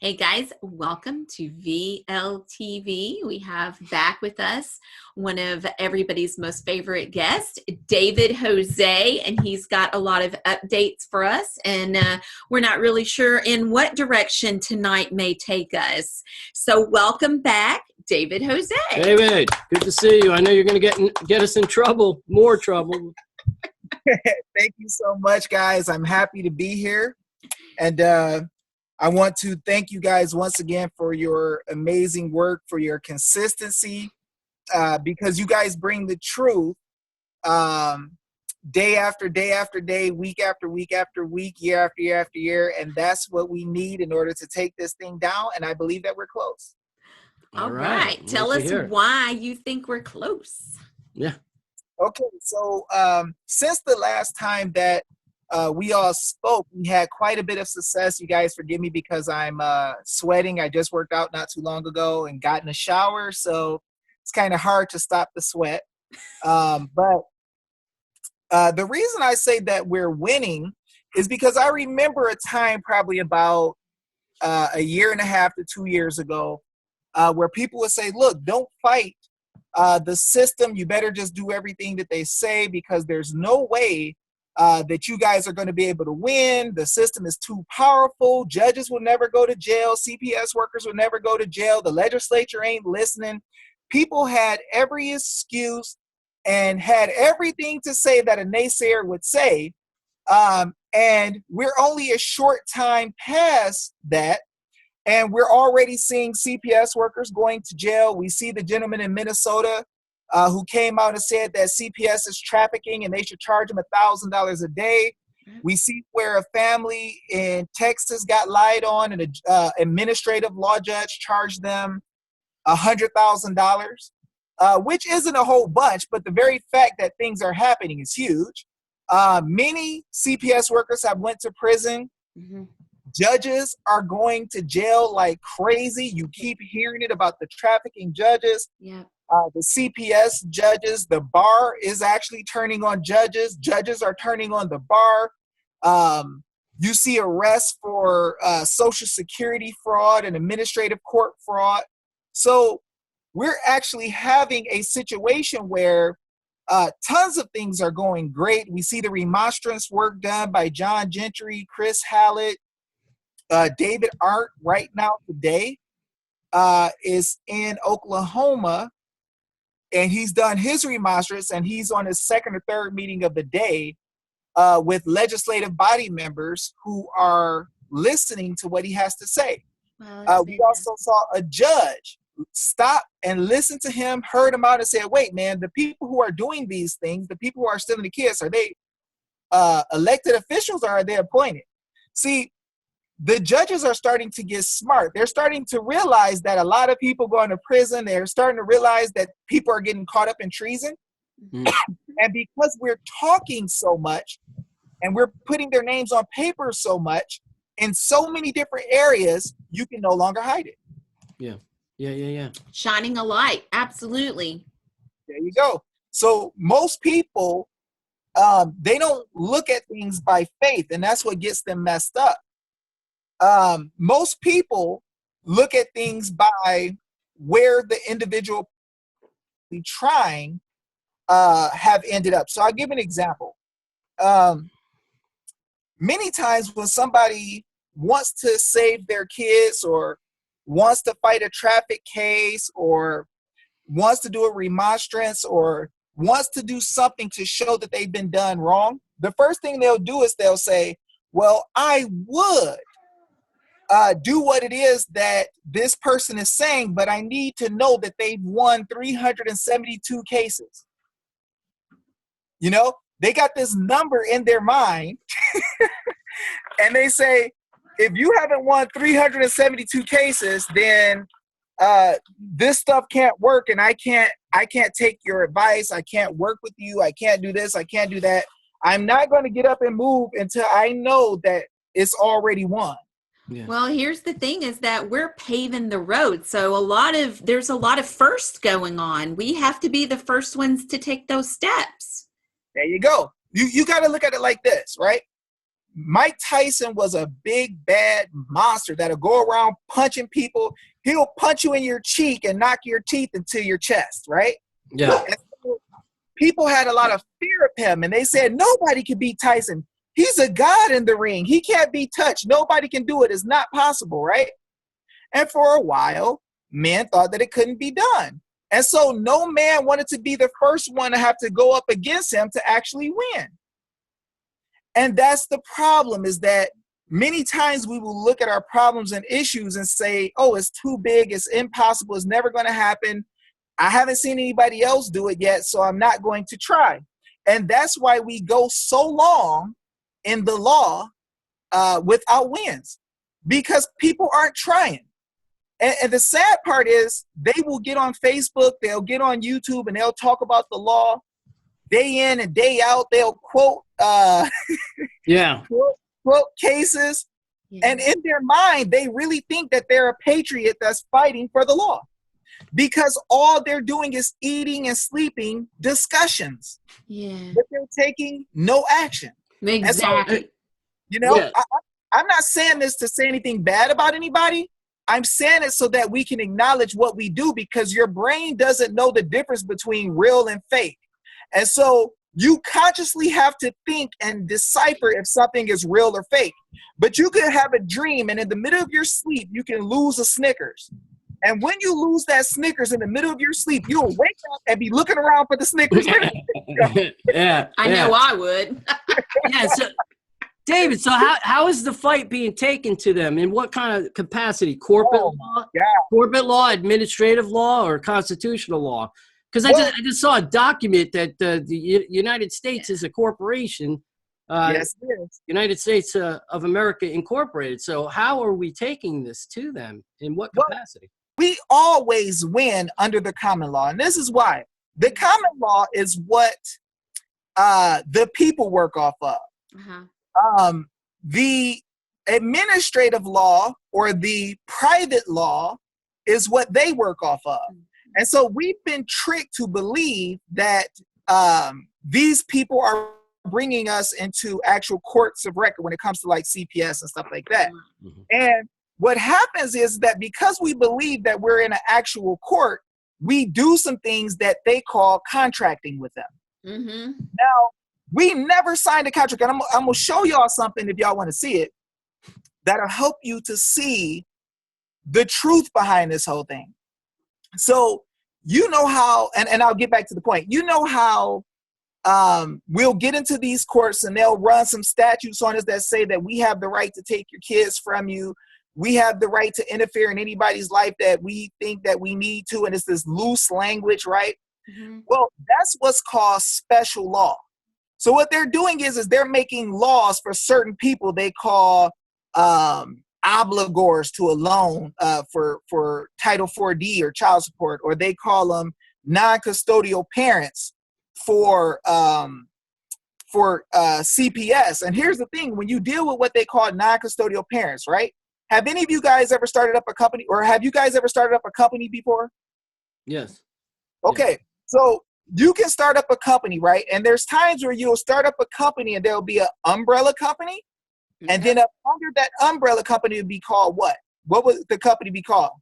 Hey guys, welcome to VLTV. We have back with us one of everybody's most favorite guests, David Jose, and he's got a lot of updates for us. And we're not really sure in what direction tonight may take us. So welcome back, David Jose. David, good to see you. I know you're going to get us in trouble, more trouble. Thank you so much, guys. I'm happy to be here. And I want to thank you guys once again for your amazing work, for your consistency, because you guys bring the truth day after day after day, week after week after week, year after year after year. And that's what we need in order to take this thing down. And I believe that we're close. All right. Tell us why you think we're close. Yeah. Okay. So since the last time that we all spoke, we had quite a bit of success. You guys forgive me because I'm sweating. I just worked out not too long ago and got in a shower, so it's kind of hard to stop the sweat. But the reason I say that we're winning is because I remember a time probably about a year and a half to 2 years ago where people would say, look, don't fight the system. You better just do everything that they say because there's no way that you guys are going to be able to win. The system is too powerful. Judges will never go to jail. CPS workers will never go to jail. The legislature ain't listening. People had every excuse and had everything to say that a naysayer would say. And we're only a short time past that. And we're already seeing CPS workers going to jail. We see the gentleman in Minnesota who came out and said that CPS is trafficking and they should charge him $1,000 a day. We see where a family in Texas got lied on and an administrative law judge charged them $100,000, which isn't a whole bunch, but the very fact that things are happening is huge. Many CPS workers have went to prison. Mm-hmm. Judges are going to jail like crazy. You keep hearing it about the trafficking judges. Yeah. The CPS judges, the bar is actually turning on judges. Judges are turning on the bar. You see arrests for Social Security fraud and administrative court fraud. So we're actually having a situation where tons of things are going great. We see the remonstrance work done by John Gentry, Chris Hallett, David Art right now today is in Oklahoma. And he's done his remonstrance, and he's on his second or third meeting of the day with legislative body members who are listening to what he has to say. Wow, we also saw a judge stop and listen to him, heard him out, and said, wait, man, the people who are doing these things, the people who are stealing the kids, are they elected officials or are they appointed? See, the judges are starting to get smart. They're starting to realize that a lot of people going to prison. They're starting to realize that people are getting caught up in treason. Mm-hmm. And because we're talking so much and we're putting their names on paper so much in so many different areas, you can no longer hide it. Yeah. Shining a light. Absolutely. There you go. So most people, they don't look at things by faith, and that's what gets them messed up. Most people look at things by where the individual trying have ended up. So I'll give an example. Many times when somebody wants to save their kids or wants to fight a traffic case or wants to do a remonstrance or wants to do something to show that they've been done wrong, the first thing they'll do is they'll say, well, I would do what it is that this person is saying, but I need to know that they've won 372 cases. You know, they got this number in their mind and they say, if you haven't won 372 cases, then this stuff can't work and I can't take your advice. I can't work with you. I can't do this. I can't do that. I'm not going to get up and move until I know that it's already won. Yeah. Well, here's the thing is that we're paving the road. So there's a lot of firsts going on. We have to be the first ones to take those steps. There you go. You got to look at it like this, right? Mike Tyson was a big bad monster that'll go around punching people. He'll punch you in your cheek and knock your teeth into your chest, right? Yeah. And so people had a lot of fear of him, and they said nobody can beat Tyson. He's a god in the ring. He can't be touched. Nobody can do it. It's not possible, right? And for a while, men thought that it couldn't be done. And so no man wanted to be the first one to have to go up against him to actually win. And that's the problem, is that many times we will look at our problems and issues and say, oh, it's too big, it's impossible, it's never going to happen. I haven't seen anybody else do it yet, so I'm not going to try. And that's why we go so long in the law without wins, because people aren't trying. And the sad part is they will get on Facebook, they'll get on YouTube, and they'll talk about the law day in and day out. They'll quote quote cases. Yeah. And in their mind, they really think that they're a patriot that's fighting for the law, because all they're doing is eating and sleeping discussions. Yeah. But they're taking no action. Exactly. So, you know, Yeah. I'm not saying this to say anything bad about anybody. I'm saying it so that we can acknowledge what we do, because your brain doesn't know the difference between real and fake. And so you consciously have to think and decipher if something is real or fake. But you could have a dream, and in the middle of your sleep, you can lose a Snickers. And when you lose that Snickers in the middle of your sleep, you'll wake up and be looking around for the Snickers. Yeah. I know I would. Yeah. So, David, so how is the fight being taken to them? In what kind of capacity? Corporate law? yeah. Corporate law, administrative law, or constitutional law? Because I just saw a document that the United States is a corporation. Yes, it is. United States of America Incorporated. So how are we taking this to them? In what capacity? We always win under the common law. And this is why. The common law is what the people work off of. Uh-huh. The administrative law or the private law is what they work off of. And so we've been tricked to believe that these people are bringing us into actual courts of record when it comes to like CPS and stuff like that. Mm-hmm. And what happens is that because we believe that we're in an actual court, we do some things that they call contracting with them. Mm-hmm. Now, we never signed a contract. And I'm going to show y'all something if y'all want to see it that'll help you to see the truth behind this whole thing. So, you know how, and I'll get back to the point. You know how we'll get into these courts and they'll run some statutes on us that say that we have the right to take your kids from you. We have the right to interfere in anybody's life that we think that we need to. And it's this loose language, right? Mm-hmm. Well, that's what's called special law. So what they're doing is they're making laws for certain people they call obligors to a loan for Title 4D or child support, or they call them non-custodial parents for CPS. And here's the thing, when you deal with what they call non-custodial parents, right? Have any of you guys ever started up a company, or have you guys ever started up a company before? Yes. Okay, yeah. So you can start up a company, right? And there's times where you'll start up a company and there'll be an umbrella company. Mm-hmm. And then under that umbrella company would be called what? What would the company be called?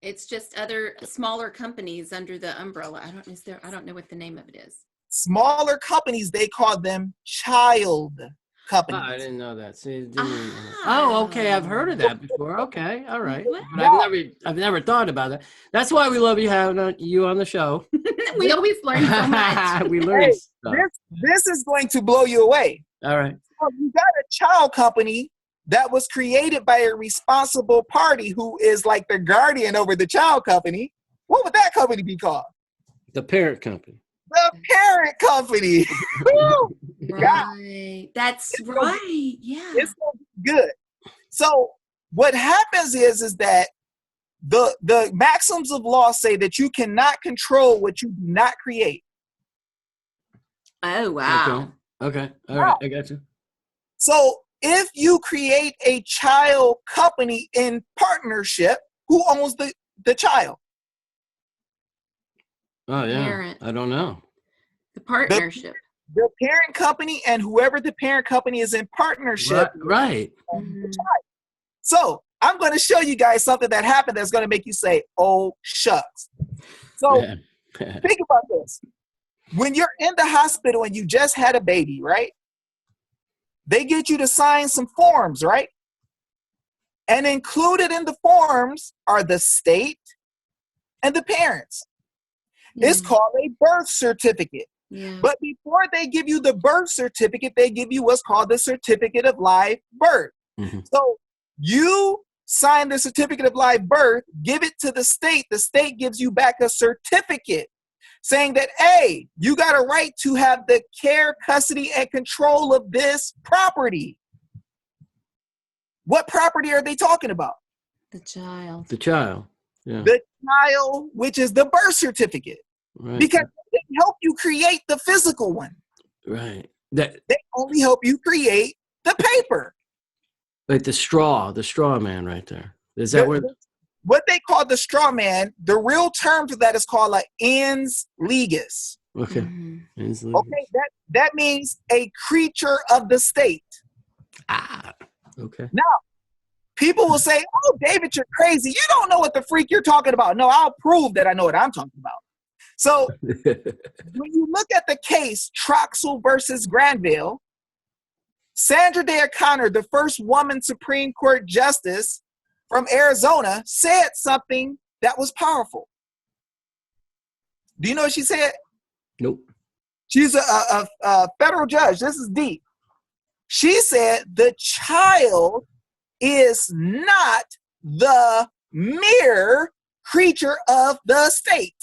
It's just other smaller companies under the umbrella. I don't know what the name of it is. Smaller companies, they call them child companies. Oh, I didn't know that. See, okay. I've heard of that before. Okay, all right. But I've never thought about that. That's why we love you having you on the show. We always learn so much. We learn stuff. This is going to blow you away. All right. So you got a child company that was created by a responsible party who is like the guardian over the child company. What would that company be called? The parent company. The parent company. Right. That's right. Yeah. It's gonna be good. So what happens is that the maxims of law say that you cannot control what you do not create. Oh, wow. Okay. All right. I got you. So if you create a child company in partnership, who owns the child? Oh, yeah. Parent. I don't know. The partnership. the parent company and whoever the parent company is in partnership. Right. Mhm. So I'm going to show you guys something that happened that's going to make you say, oh, shucks. So think about this. When you're in the hospital and you just had a baby, right? They get you to sign some forms, right? And included in the forms are the state and the parents. It's called a birth certificate. Yeah. But before they give you the birth certificate, they give you what's called the certificate of live birth. Mm-hmm. So you sign the certificate of live birth, give it to the state gives you back a certificate saying that, hey, you got a right to have the care, custody, and control of this property. What property are they talking about? The child. The child. Yeah. The child, which is the birth certificate. Right. Because they help you create the physical one. Right. They only help you create the paper. Like the straw man right there. Is that what they call the straw man? The real term for that is called a ens legis. Okay. Mm-hmm. Okay, that means a creature of the state. Okay. Now, people will say, oh, David, you're crazy. You don't know what the freak you're talking about. No, I'll prove that I know what I'm talking about. So when you look at the case Troxel versus Granville, Sandra Day O'Connor, the first woman Supreme Court justice from Arizona, said something that was powerful. Do you know what she said? Nope. She's a federal judge. This is deep. She said the child is not the mere creature of the state.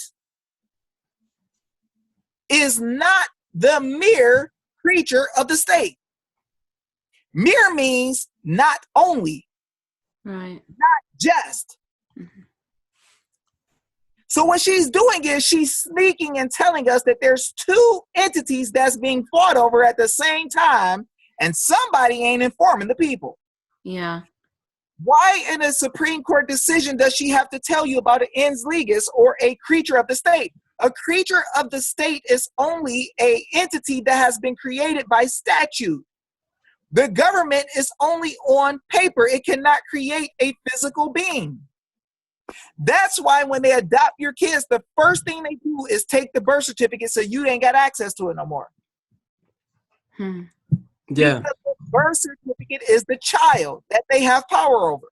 Is not the mere creature of the state. Mere means not only, right? Not just. Mm-hmm. So what she's doing is she's sneaking and telling us that there's two entities that's being fought over at the same time, and somebody ain't informing the people. Yeah. Why in a Supreme Court decision does she have to tell you about an ens legis or a creature of the state? A creature of the state is only an entity that has been created by statute. The government is only on paper. It cannot create a physical being. That's why when they adopt your kids, the first thing they do is take the birth certificate so you ain't got access to it no more. Yeah. Because the birth certificate is the child that they have power over.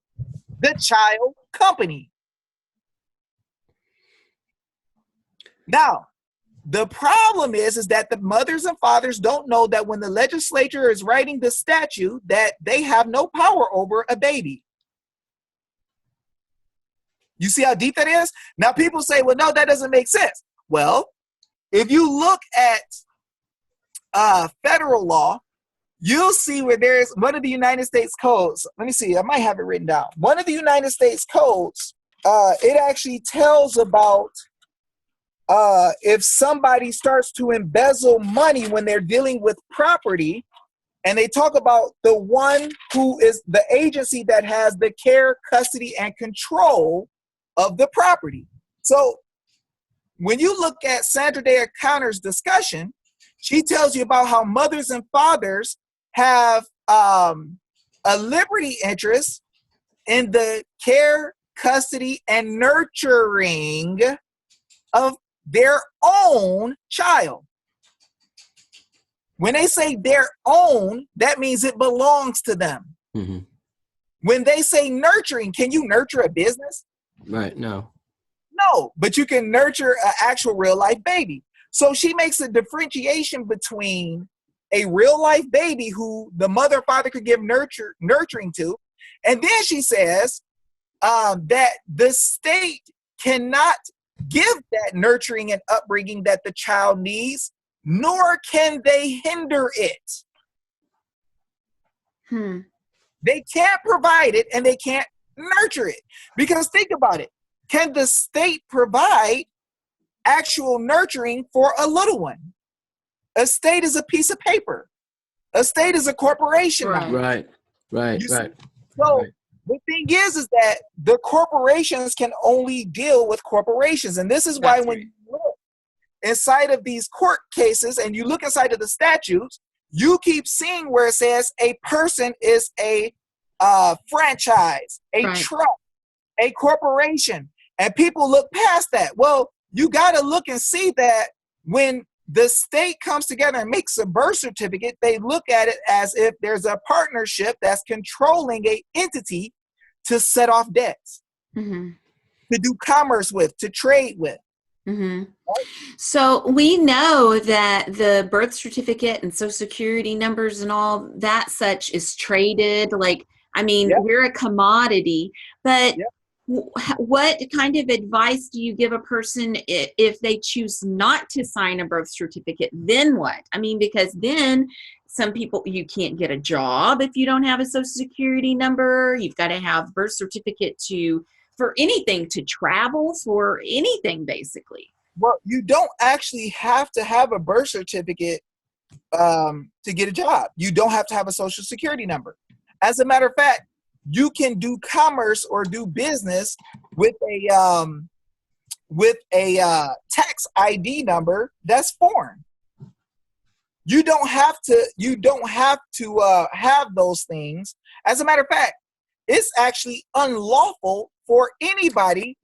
The child company. Now, the problem is that the mothers and fathers don't know that when the legislature is writing the statute that they have no power over a baby. You see how deep that is? Now people say, well, no, that doesn't make sense. Well, if you look at federal law, you'll see where there's one of the United States codes. Let me see, I might have it written down. One of the United States codes, it actually tells about if somebody starts to embezzle money when they're dealing with property, and they talk about the one who is the agency that has the care, custody, and control of the property. So when you look at Sandra Day O'Connor's discussion, she tells you about how mothers and fathers have a liberty interest in the care, custody, and nurturing of their own child. When they say their own, that means it belongs to them. Mm-hmm. When they say nurturing, can you nurture a business? Right, no. No, but you can nurture an actual real life baby. So she makes a differentiation between a real life baby who the mother or father could give nurturing to. And then she says that the state cannot give that nurturing and upbringing that the child needs, nor can they hinder it. They can't provide it and they can't nurture it. Because think about it. Can the state provide actual nurturing for a little one? A state is a piece of paper. A state is a corporation. Right. So the thing is that the corporations can only deal with corporations. And this is why when you look inside of these court cases and you look inside of the statutes, you keep seeing where it says a person is a franchise, a trust, a corporation, and people look past that. Well, you got to look and see that when the state comes together and makes a birth certificate, they look at it as if there's a partnership that's controlling a entity to set off debts, to do commerce with, to trade with. Right? So we know that the birth certificate and social security numbers and all that such is traded. Like, I mean, we're a commodity, but what kind of advice do you give a person if they choose not to sign a birth certificate? Then what? I mean, because then some people, you can't get a job if you don't have a social security number. You've got to have birth certificate for anything, to travel, for anything, basically. Well, you don't actually have to have a birth certificate to get a job. You don't have to have a social security number. As a matter of fact, you can do commerce or do business with a tax ID number that's foreign. You don't have to have those things. As a matter of fact, it's actually unlawful for anybody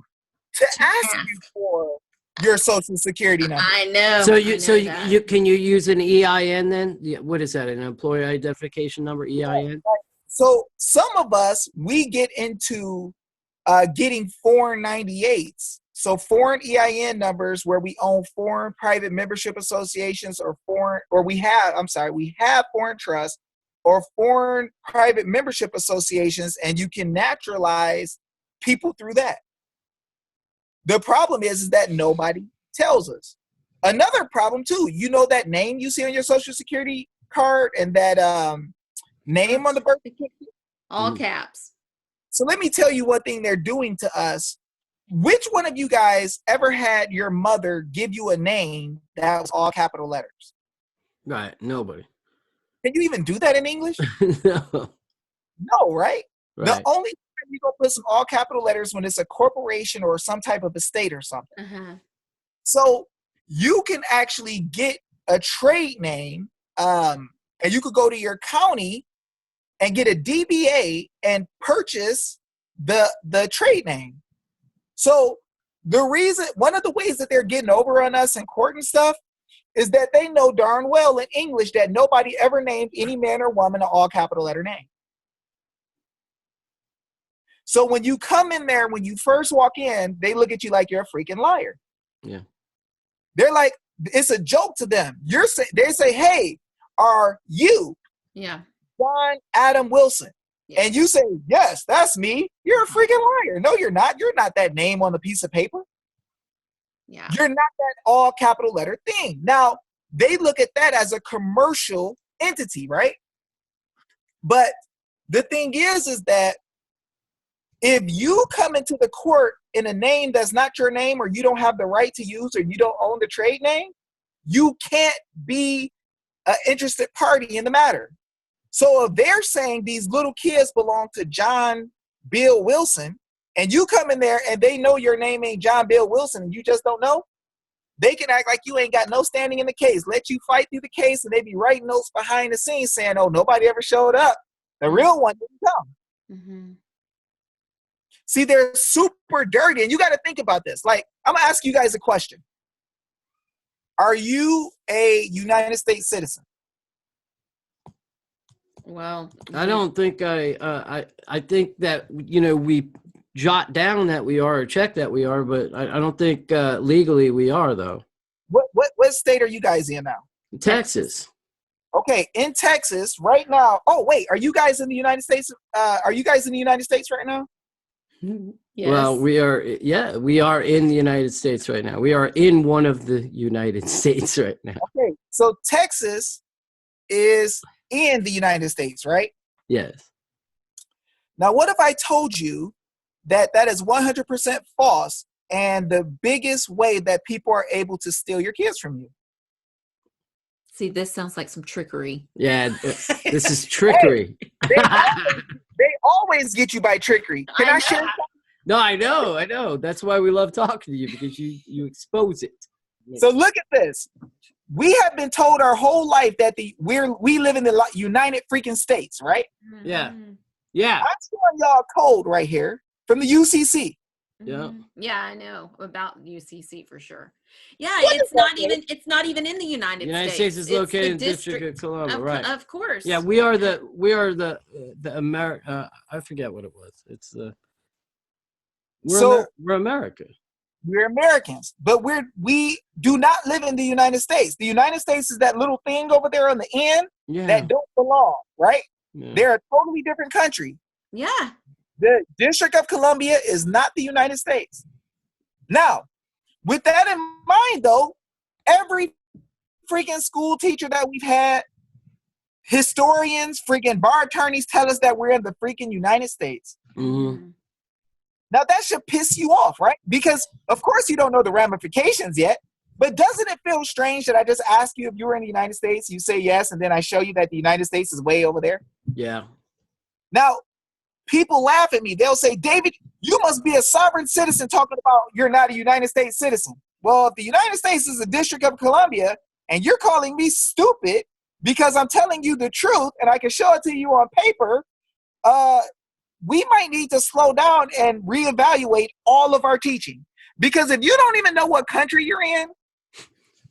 to ask you for your social security number. I know. So you can you use an EIN then? What is that? An employee identification number, EIN? So some of us, we get into getting foreign 98s. So foreign EIN numbers where we own foreign private membership associations we have foreign trusts or foreign private membership associations, and you can naturalize people through that. The problem is that nobody tells us. Another problem too, you know that name you see on your social security card and that name on the birth certificate? All caps. So let me tell you one thing they're doing to us. Which one of you guys ever had your mother give you a name that was all capital letters? Right, nobody. Can you even do that in English? No. No, right? The only time you go put some all capital letters when it's a corporation or some type of estate or something. So you can actually get a trade name, and you could go to your county and get a DBA and purchase the trade name. So one of the ways that they're getting over on us in court and stuff is that they know darn well in English that nobody ever named any man or woman an all capital letter name. So when you come in there, when you first walk in, they look at you like you're a freaking liar. Yeah. They're like, it's a joke to them. They say, hey, are you John Adam Wilson? Yes. And you say, yes, that's me. You're a freaking liar. No, you're not. You're not that name on the piece of paper. Yeah. You're not that all capital letter thing. Now, they look at that as a commercial entity, right? But the thing is that if you come into the court in a name that's not your name, or you don't have the right to use, or you don't own the trade name, you can't be an interested party in the matter. So if they're saying these little kids belong to John Bill Wilson, and you come in there and they know your name ain't John Bill Wilson and you just don't know, they can act like you ain't got no standing in the case, let you fight through the case, and they be writing notes behind the scenes saying, oh, nobody ever showed up. The real one didn't come. See, they're super dirty, and you got to think about this. Like, I'm going to ask you guys a question. Are you a United States citizen? Well, I don't think I think that, we jot down that we are or check that we are, but I don't think legally we are, though. What state are you guys in now? Texas. Okay, in Texas right now. Oh, wait, are you guys in the United States? Are you guys in the United States right now? Yes. Well, we are in the United States right now. We are in one of the United States right now. Okay, so Texas is in the United States, right? Yes. Now, what if I told you that is 100% false, and the biggest way that people are able to steal your kids from you? See, this sounds like some trickery. Yeah, this is trickery. Hey, they always get you by trickery. Can I share? No, I know. That's why we love talking to you, because you expose it. So look at this. We have been told our whole life that we live in the United freaking States, right? Yeah. Yeah. I'm showing y'all a code right here from the UCC. Yeah. Yeah, I know about UCC for sure. Yeah, it's not even in the United States. The United States is located in the District of Columbia, right? Of course. Yeah, we are the America. I forget what it was. It's we're America. We're Americans, but we do not live in the United States. The United States is that little thing over there on the end that don't belong, right? Yeah. They're a totally different country. Yeah. The District of Columbia is not the United States. Now, with that in mind, though, every freaking school teacher that we've had, historians, freaking bar attorneys tell us that we're in the freaking United States. Mm-hmm. Now, that should piss you off, right? Because, of course, you don't know the ramifications yet. But doesn't it feel strange that I just ask you if you were in the United States, you say yes, and then I show you that the United States is way over there? Yeah. Now, people laugh at me. They'll say, David, you must be a sovereign citizen talking about you're not a United States citizen. Well, if the United States is the District of Columbia and you're calling me stupid because I'm telling you the truth and I can show it to you on paper, we might need to slow down and reevaluate all of our teaching. Because if you don't even know what country you're in,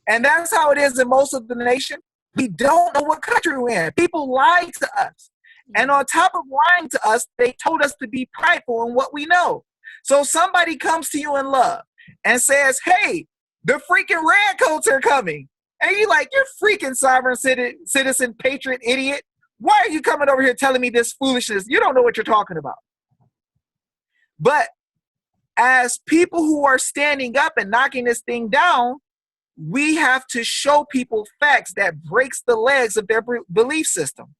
and that's how it is in most of the nation, we don't know what country we're in. People lie to us. And on top of lying to us, they told us to be prideful in what we know. So somebody comes to you in love and says, hey, the freaking redcoats are coming. And you're like, you're freaking sovereign citizen, patriot, idiot. Why are you coming over here telling me this foolishness? You don't know what you're talking about. But as people who are standing up and knocking this thing down, we have to show people facts that breaks the legs of their belief system.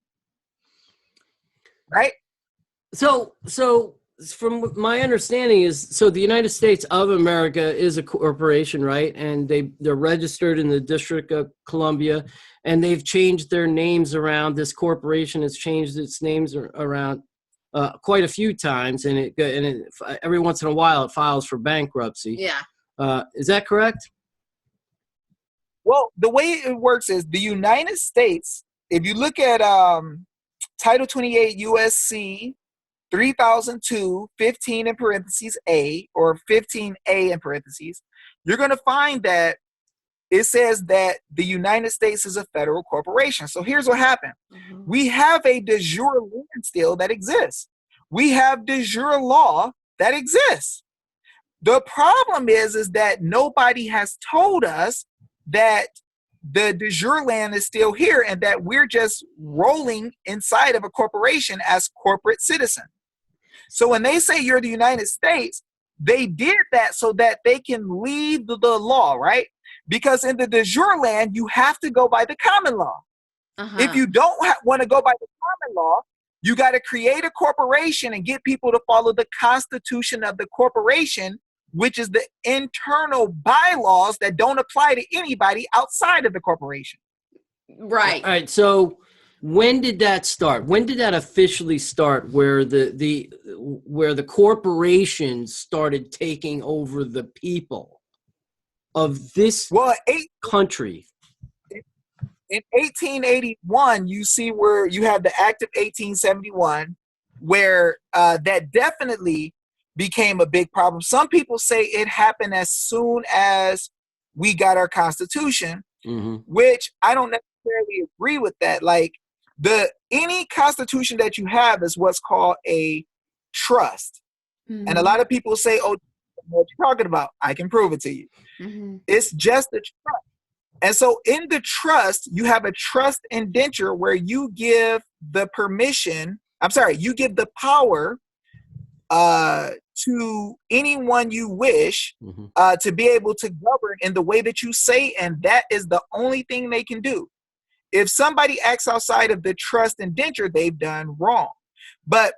Right? So from my understanding is, so the United States of America is a corporation, right? And they're registered in the District of Columbia, and they've changed their names around. This corporation has changed its names around quite a few times, and every once in a while it files for bankruptcy. Yeah. Is that correct? Well, the way it works is the United States, if you look at Title 28 USC 3002 15 in parentheses A, or 15A in parentheses, you're going to find that it says that the United States is a federal corporation. So here's what happened. Mm-hmm. We have a de jure land still that exists. We have de jure law that exists. The problem is that nobody has told us that the de jure land is still here and that we're just rolling inside of a corporation as corporate citizens. So when they say you're the United States, they did that so that they can leave the law, right? Because in the de jure land, you have to go by the common law. Uh-huh. If you don't want to go by the common law, you got to create a corporation and get people to follow the constitution of the corporation, which is the internal bylaws that don't apply to anybody outside of the corporation. Right. All right. So when did that start? When did that officially start, where the corporations started taking over the people of this country? In 1881, you see where you have the Act of 1871, where that definitely became a big problem. Some people say it happened as soon as we got our Constitution, mm-hmm. which I don't necessarily agree with that. Like, any Constitution that you have is what's called a trust. Mm-hmm. And a lot of people say, oh, what you're talking about, I can prove it to you. Mm-hmm. It's just a trust. And so in the trust, you have a trust indenture where you give the power to anyone you wish mm-hmm. To be able to govern in the way that you say, and that is the only thing they can do. If somebody acts outside of the trust indenture, they've done wrong. But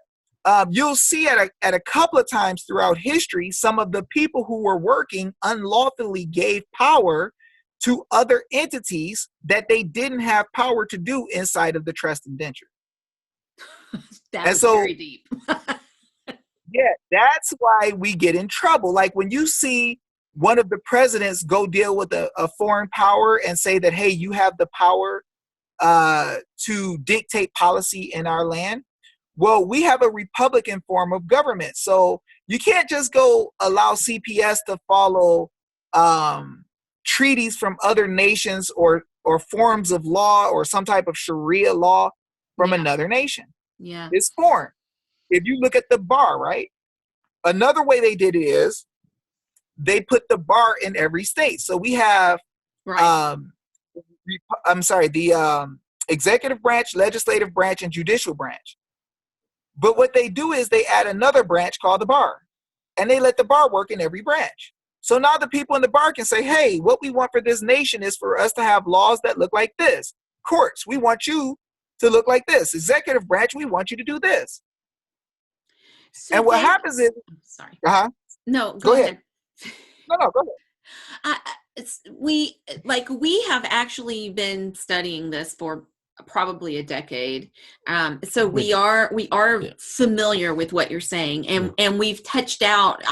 you'll see at a couple of times throughout history, some of the people who were working unlawfully gave power to other entities that they didn't have power to do inside of the trust indenture. That's very deep. Yeah, that's why we get in trouble. Like when you see one of the presidents go deal with a foreign power and say that, hey, you have the power to dictate policy in our land. Well, we have a Republican form of government. So you can't just go allow CPS to follow treaties from other nations or forms of law or some type of Sharia law from another nation. Yeah. It's foreign. If you look at the bar, right? Another way they did it is they put the bar in every state. So we have, Right. the executive branch, legislative branch, and judicial branch. But what they do is they add another branch called the bar, and they let the bar work in every branch. So now the people in the bar can say, hey, what we want for this nation is for us to have laws that look like this. Courts, we want you to look like this. Executive branch, we want you to do this. So And what happens is, sorry. No, go ahead. No, go ahead. We have actually been studying this for probably a decade. So we are familiar with what you're saying, and we've touched out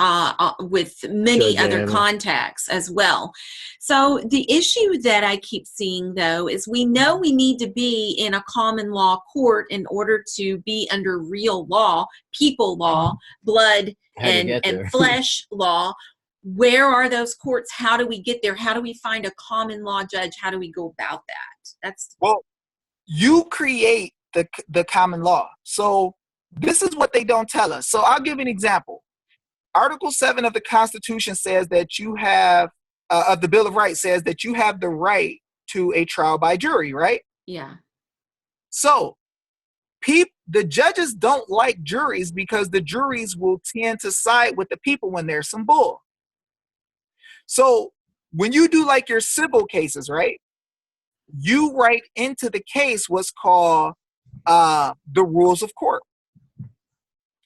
with many other contacts as well. So the issue that I keep seeing, though, is we know we need to be in a common law court in order to be under real law, people law, blood and flesh law. Where are those courts? How do we get there? How do we find a common law judge? How do we go about that? You create the common law. So this is what they don't tell us. So I'll give you an example. Article 7 of the Constitution says that you have, of the Bill of Rights says that you have the right to a trial by jury, right? Yeah. So the judges don't like juries because the juries will tend to side with the people when there's some bull. So when you do like your civil cases, right? You write into the case what's called the rules of court.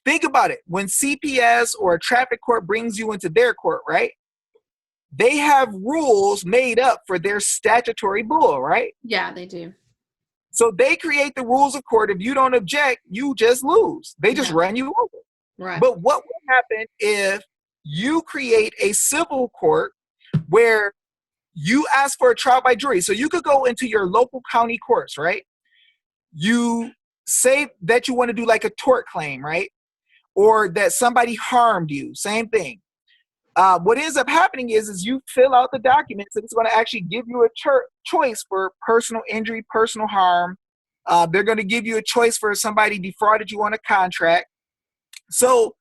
Think about it. When CPS or a traffic court brings you into their court, right? They have rules made up for their statutory bull, right? Yeah, they do. So they create the rules of court. If you don't object, you just lose. They just run you over. Right. But what would happen if you create a civil court where you ask for a trial by jury? So you could go into your local county courts, right? You say that you want to do like a tort claim, right? Or that somebody harmed you, same thing. What ends up happening is you fill out the documents and it's going to actually give you a choice for personal injury, personal harm. They're going to give you a choice for somebody defrauded you on a contract. So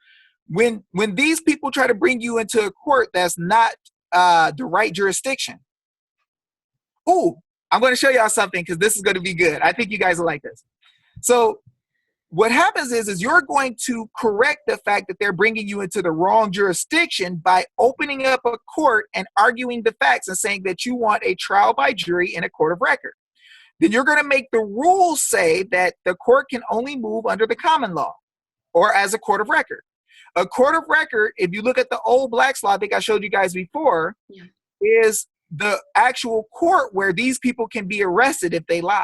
when these people try to bring you into a court that's not the right jurisdiction, I'm going to show y'all something because this is going to be good. I think you guys will like this. So what happens is you're going to correct the fact that they're bringing you into the wrong jurisdiction by opening up a court and arguing the facts and saying that you want a trial by jury in a court of record. Then you're going to make the rules say that the court can only move under the common law or as a court of record. A court of record, if you look at the old Black's Law, I think I showed you guys before, is the actual court where these people can be arrested if they lie.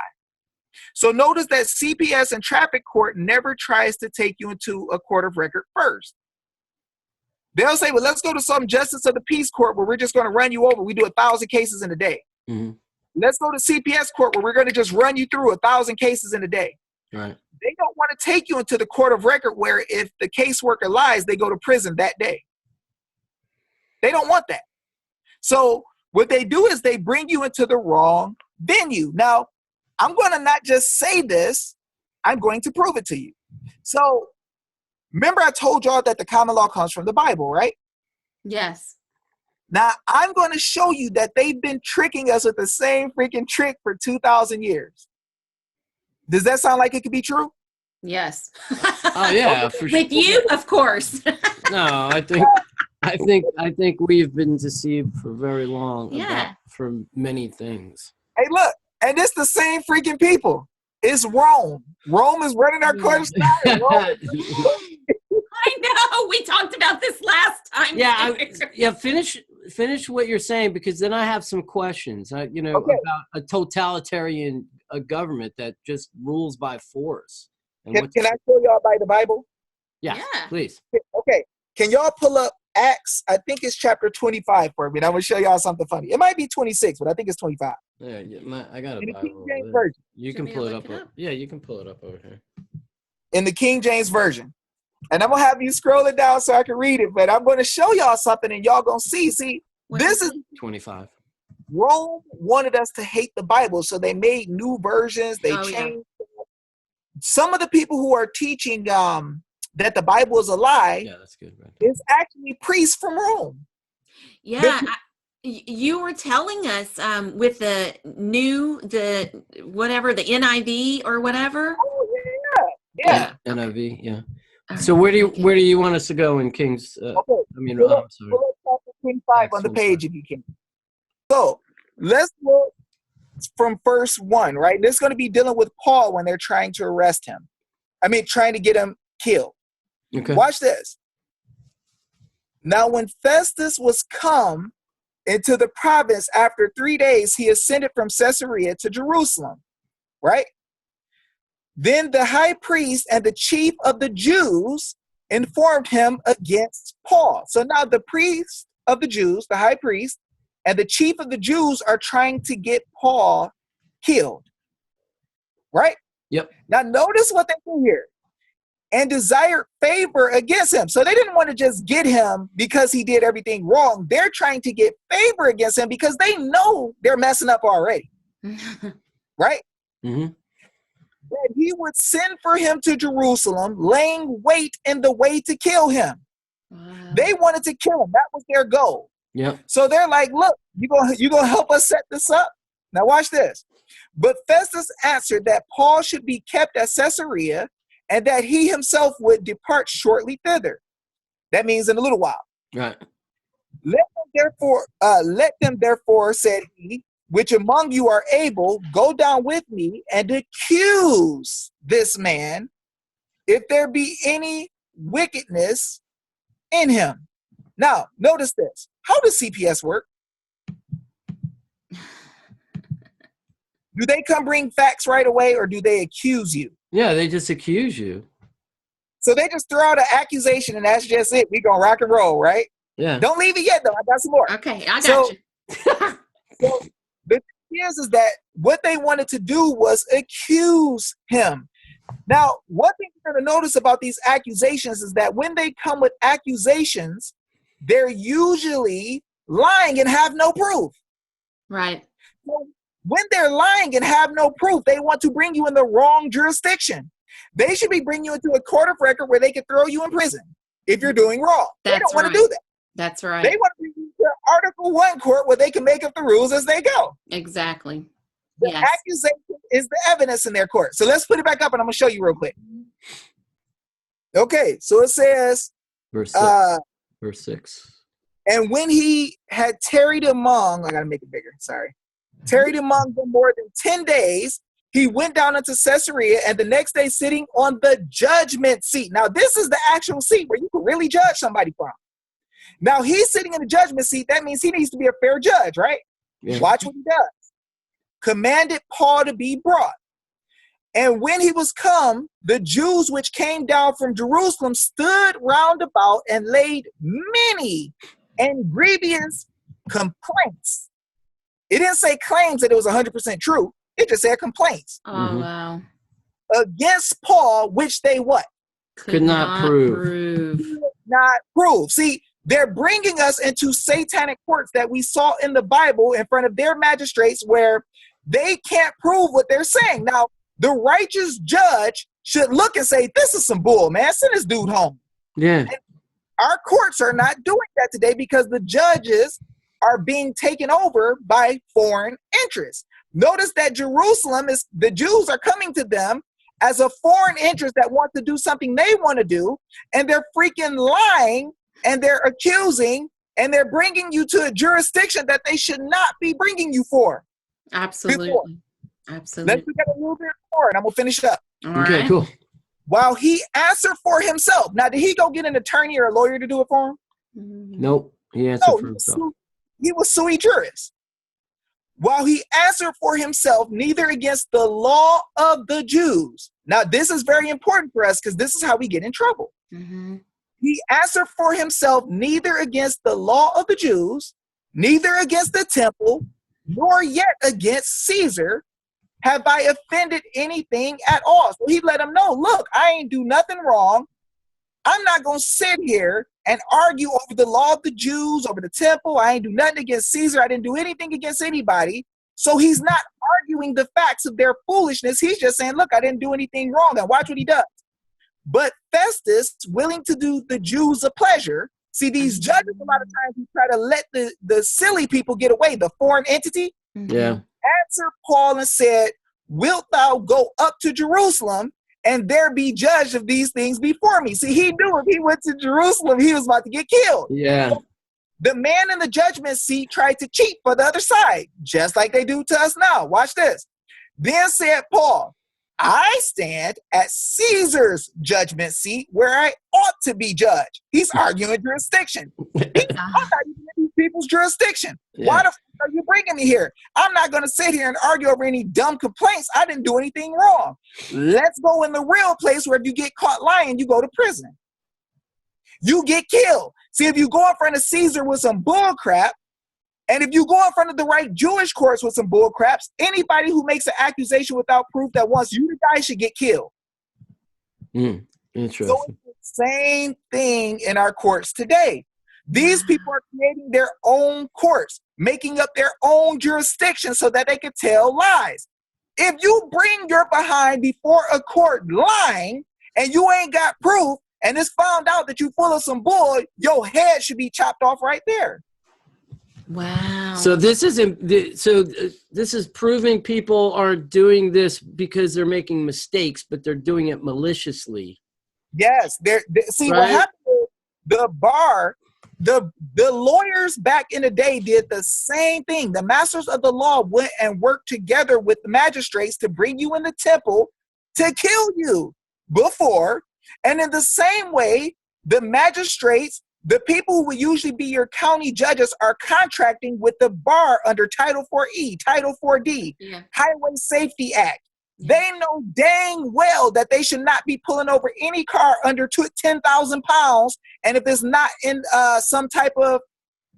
So notice that CPS and traffic court never tries to take you into a court of record first. They'll say, well, let's go to some justice of the peace court where we're just going to run you over. We do 1,000 cases in a day. Mm-hmm. Let's go to CPS court where we're going to just run you through 1,000 cases in a day. Right. They don't want to take you into the court of record where if the caseworker lies, they go to prison that day. They don't want that. So what they do is they bring you into the wrong venue. Now, I'm going to not just say this, I'm going to prove it to you. So remember I told y'all that the common law comes from the Bible, right? Yes. Now, I'm going to show you that they've been tricking us with the same freaking trick for 2,000 years. Does that sound like it could be true? Yes. Oh yeah, for sure. With you, of course. No, I think we've been deceived for very long. For many things. Hey, look, and it's the same freaking people. It's Rome. Rome is running our court of I know. We talked about this last time. Yeah, finish what you're saying because then I have some questions. About a totalitarian government that just rules by force. Can I show y'all by the Bible? Yeah, please. Okay. Can y'all pull up Acts, I think it's chapter 25 for me. And I'm going to show y'all something funny. It might be 26, but I think it's 25. Yeah, I got a In the King Bible. James Version. You Should can we pull it look up. it up? Yeah, you can pull it up over here. In the King James Version. And I'm going to have you scroll it down so I can read it. But I'm going to show y'all something and y'all going to see. See, What this is 25. Rome wanted us to hate the Bible. So they made new versions. They changed. Some of the people who are teaching that the Bible is a lie Yeah, that's good. Right. is actually priests from Rome. Yeah, you were telling us with the NIV or whatever. Oh, yeah. NIV, yeah. All So right, where do okay. you want us to go in Kings? Okay. I mean, Pull I'm up sorry. chapter 25 on the page if you can. So let's look from verse 1, right? This is going to be dealing with Paul when they're trying to arrest him. I mean, trying to get him killed. Okay. Watch this. Now, when Festus was come into the province after 3 days, he ascended from Caesarea to Jerusalem, right? Then the high priest and the chief of the Jews informed him against Paul. So now the priest of the Jews, the high priest, and the chief of the Jews are trying to get Paul killed, right? Yep. Now notice what they do here. And desired favor against him. So they didn't want to just get him because he did everything wrong. They're trying to get favor against him because they know they're messing up already, right? Mm-hmm. That he would send for him to Jerusalem, laying wait in the way to kill him. Wow. They wanted to kill him. That was their goal. Yep. So they're like, look, you gonna help us set this up? Now watch this. But Festus answered that Paul should be kept at Caesarea and that he himself would depart shortly thither. That means in a little while. Right. Let them therefore, said he, which among you are able, go down with me and accuse this man, if there be any wickedness in him. Now, notice this. How does CPS work? Do they come bring facts right away or do they accuse you? Yeah, they just accuse you. So they just throw out an accusation and that's just it. We gonna rock and roll, right? Yeah. Don't leave it yet though. I got some more. Okay, I got So- you. So the thing is that what they wanted to do was accuse him. Now, one thing you're going to notice about these accusations is that when they come with accusations, they're usually lying and have no proof. Right. So when they're lying and have no proof, they want to bring you in the wrong jurisdiction. They should be bringing you into a court of record where they can throw you in prison if you're doing wrong. They That's don't want right. to do that. That's right. They want to bring you to Article 1 court where they can make up the rules as they go. Exactly. The Yes. accusation is the evidence in their court. So let's put it back up and I'm going to show you real quick. Okay, so it says, Verse 6. Verse 6. and when he had tarried among, I got to make it bigger, sorry. Tarried among them more than 10 days, he went down into Caesarea, and the next day sitting on the judgment seat. Now, this is the actual seat where you can really judge somebody from. Now, he's sitting in the judgment seat. That means he needs to be a fair judge, right? Yeah. Watch what he does. Commanded Paul to be brought. And when he was come, the Jews which came down from Jerusalem stood round about and laid many and grievous complaints. It didn't say claims that it was 100% true. It just said complaints Oh, Mhm. wow. against Paul, which they what? Could not prove. Could not prove. See, they're bringing us into satanic courts that we saw in the Bible in front of their magistrates where they can't prove what they're saying. Now, the righteous judge should look and say, this is some bull, man. Send this dude home. Yeah. Our courts are not doing that today because the judges are being taken over by foreign interests. Notice that Jerusalem is, the Jews are coming to them as a foreign interest that want to do something they want to do, and they're freaking lying, and they're accusing, and they're bringing you to a jurisdiction that they should not be bringing you for. Absolutely. Before. Absolutely. Let's look at a little bit more, and I'm going to finish up. All Okay, right. cool. While he answered for himself. Now, did he go get an attorney or a lawyer to do it for him? Mhm. Nope. He answered No, for himself. he was sui juris. While he answered for himself, neither against the law of the Jews. Now, this is very important for us because this is how we get in trouble. Mhm. He answered for himself, neither against the law of the Jews, neither against the temple, nor yet against Caesar have I offended anything at all. So he let him know, look, I ain't do nothing wrong. I'm not going to sit here and argue over the law of the Jews, over the temple. I ain't do nothing against Caesar. I didn't do anything against anybody. So he's not arguing the facts of their foolishness. He's just saying, look, I didn't do anything wrong. And watch what he does. But Festus, willing to do the Jews a pleasure, see, these judges, a lot of times, we try to let the silly people get away, the foreign entity. Yeah. Answered Paul and said, wilt thou go up to Jerusalem and there be judged of these things before me? See, he knew if he went to Jerusalem, he was about to get killed. Yeah. So the man in the judgment seat tried to cheat for the other side, just like they do to us now. Watch this. Then said Paul, I stand at Caesar's judgment seat where I ought to be judged. He's arguing jurisdiction. I'm not even in these people's jurisdiction. Yeah. Why the fuck are you bringing me here? I'm not going to sit here and argue over any dumb complaints. I didn't do anything wrong. Let's go in the real place where if you get caught lying, you go to prison. You get killed. See, if you go in front of Caesar with some bull crap, and if you go in front of the right Jewish courts with some bull craps, anybody who makes an accusation without proof that wants you to die should get killed. Interesting. So it's the same thing in our courts today. These people are creating their own courts, making up their own jurisdiction so that they can tell lies. If you bring your behind before a court lying and you ain't got proof and it's found out that you full of some bull, your head should be chopped off right there. Wow. So this is proving people aren't doing this because they're making mistakes, but they're doing it maliciously. Yes. See, right? What happened is the bar, the lawyers back in the day did the same thing. The masters of the law went and worked together with the magistrates to bring you in the temple to kill you before. And in the same way, the magistrates, the people who would usually be your county judges, are contracting with the bar under Title 4E, Title 4D, Highway Safety Act. They know dang well that they should not be pulling over any car under 10,000 pounds. And if it's not in some type of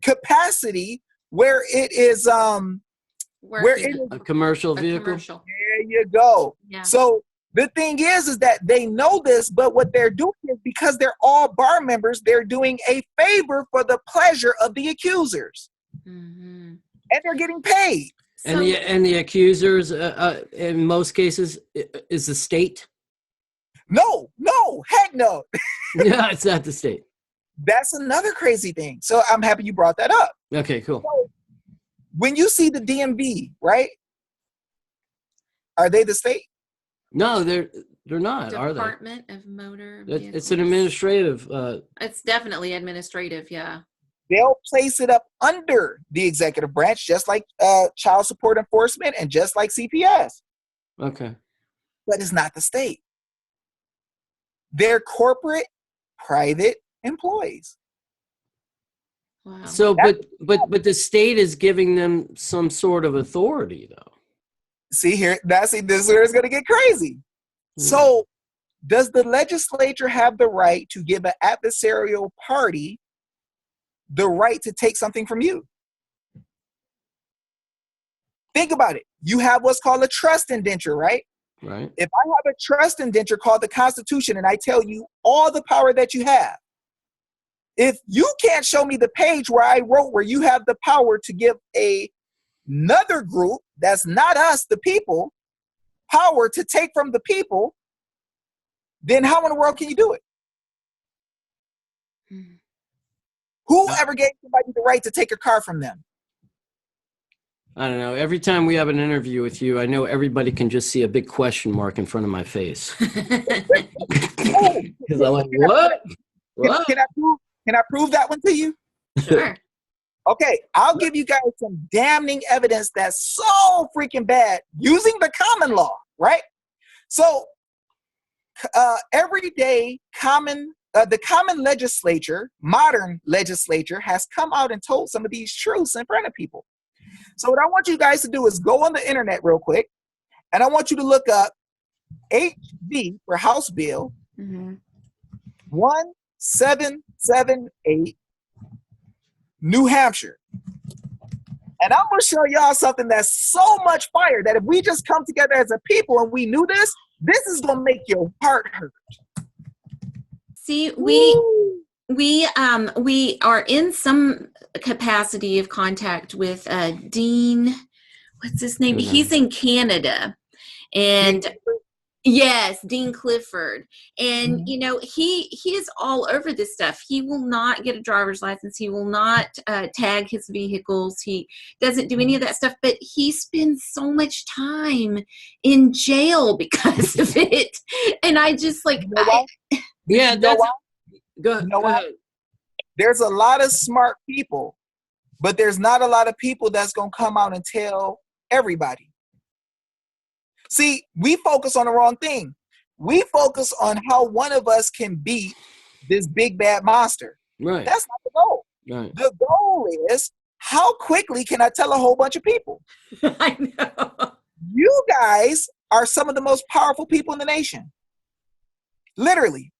capacity where it is, a commercial vehicle. Commercial. There you go. Yeah. So the thing is that they know this, but what they're doing is because they're all bar members, they're doing a favor for the pleasure of the accusers. Mm-hmm. And they're getting paid. And the accusers, in most cases, is the state. No, heck no. Yeah, it's not the state. That's another crazy thing. So I'm happy you brought that up. Okay, cool. So when you see the DMV, right? Are they the state? No, they're not, are they? Department of Motor It's Vehicles. an administrative. It's definitely administrative, yeah. They'll place it up under the executive branch, just like child support enforcement and just like CPS. Okay. But it's not the state. They're corporate, private employees. Wow. So, but the state is giving them some sort of authority, though. See here, this is where it's going to get crazy. So, does the legislature have the right to give an adversarial party the right to take something from you? Think about it. You have what's called a trust indenture, right? Right. If I have a trust indenture called the Constitution and I tell you all the power that you have, if you can't show me the page where I wrote where you have the power to give another group that's not us, the people, power to take from the people, then how in the world can you do it? Who ever gave somebody the right to take a car from them? I don't know. Every time we have an interview with you, I know everybody can just see a big question mark in front of my face. Because I'm like, what? Can I prove that one to you? Sure. Okay, I'll give you guys some damning evidence that's so freaking bad using the common law, right? So every day, the common legislature, modern legislature, has come out and told some of these truths in front of people. So what I want you guys to do is go on the internet real quick, and I want you to look up HB for House Bill 1 778 New Hampshire. And I'm going to show y'all something that's so much fire that if we just come together as a people and we knew this, this is going to make your heart hurt. See, we are in some capacity of contact with Dean. What's his name? He's in Canada, and yes, Dean Clifford. And you know, he is all over this stuff. He will not get a driver's license. He will not tag his vehicles. He doesn't do any of that stuff. But he spends so much time in jail because of it. And I just like, yeah, that's go ahead. There's a lot of smart people, but there's not a lot of people that's going to come out and tell everybody. See, we focus on the wrong thing. We focus on how one of us can beat this big bad monster. Right. That's not the goal. Right. The goal is how quickly can I tell a whole bunch of people? I know. You guys are some of the most powerful people in the nation. Literally.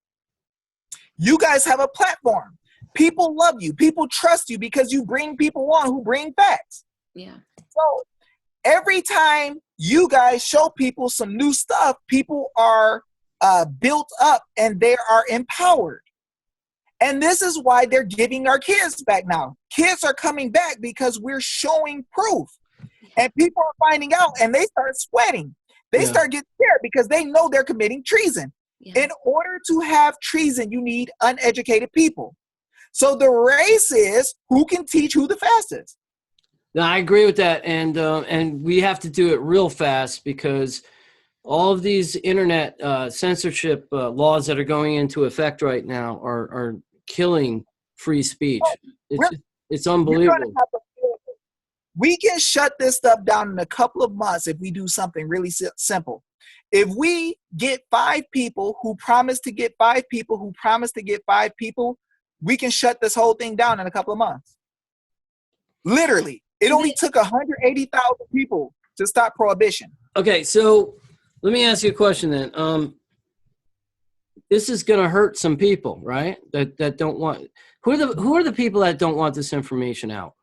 You guys have a platform. People love you. People trust you because you bring people on who bring facts. Yeah. So every time you guys show people some new stuff, people are built up and they are empowered. And this is why they're giving our kids back now. Kids are coming back because we're showing proof. And people are finding out and they start sweating. They start getting scared because they know they're committing treason. Yeah. In order to have treason, you need uneducated people. So the race is who can teach who the fastest. No, I agree with that, and we have to do it real fast because all of these internet censorship laws that are going into effect right now are killing free speech. It's unbelievable. We can shut this stuff down in a couple of months if we do something really simple. If we get 5 people who promise to get 5 people who promise to get 5 people, we can shut this whole thing down in a couple of months. Literally. It only took 180,000 people to stop prohibition. Okay, so let me ask you a question then. This is going to hurt some people, right? That don't want. Who are the people that don't want this information out?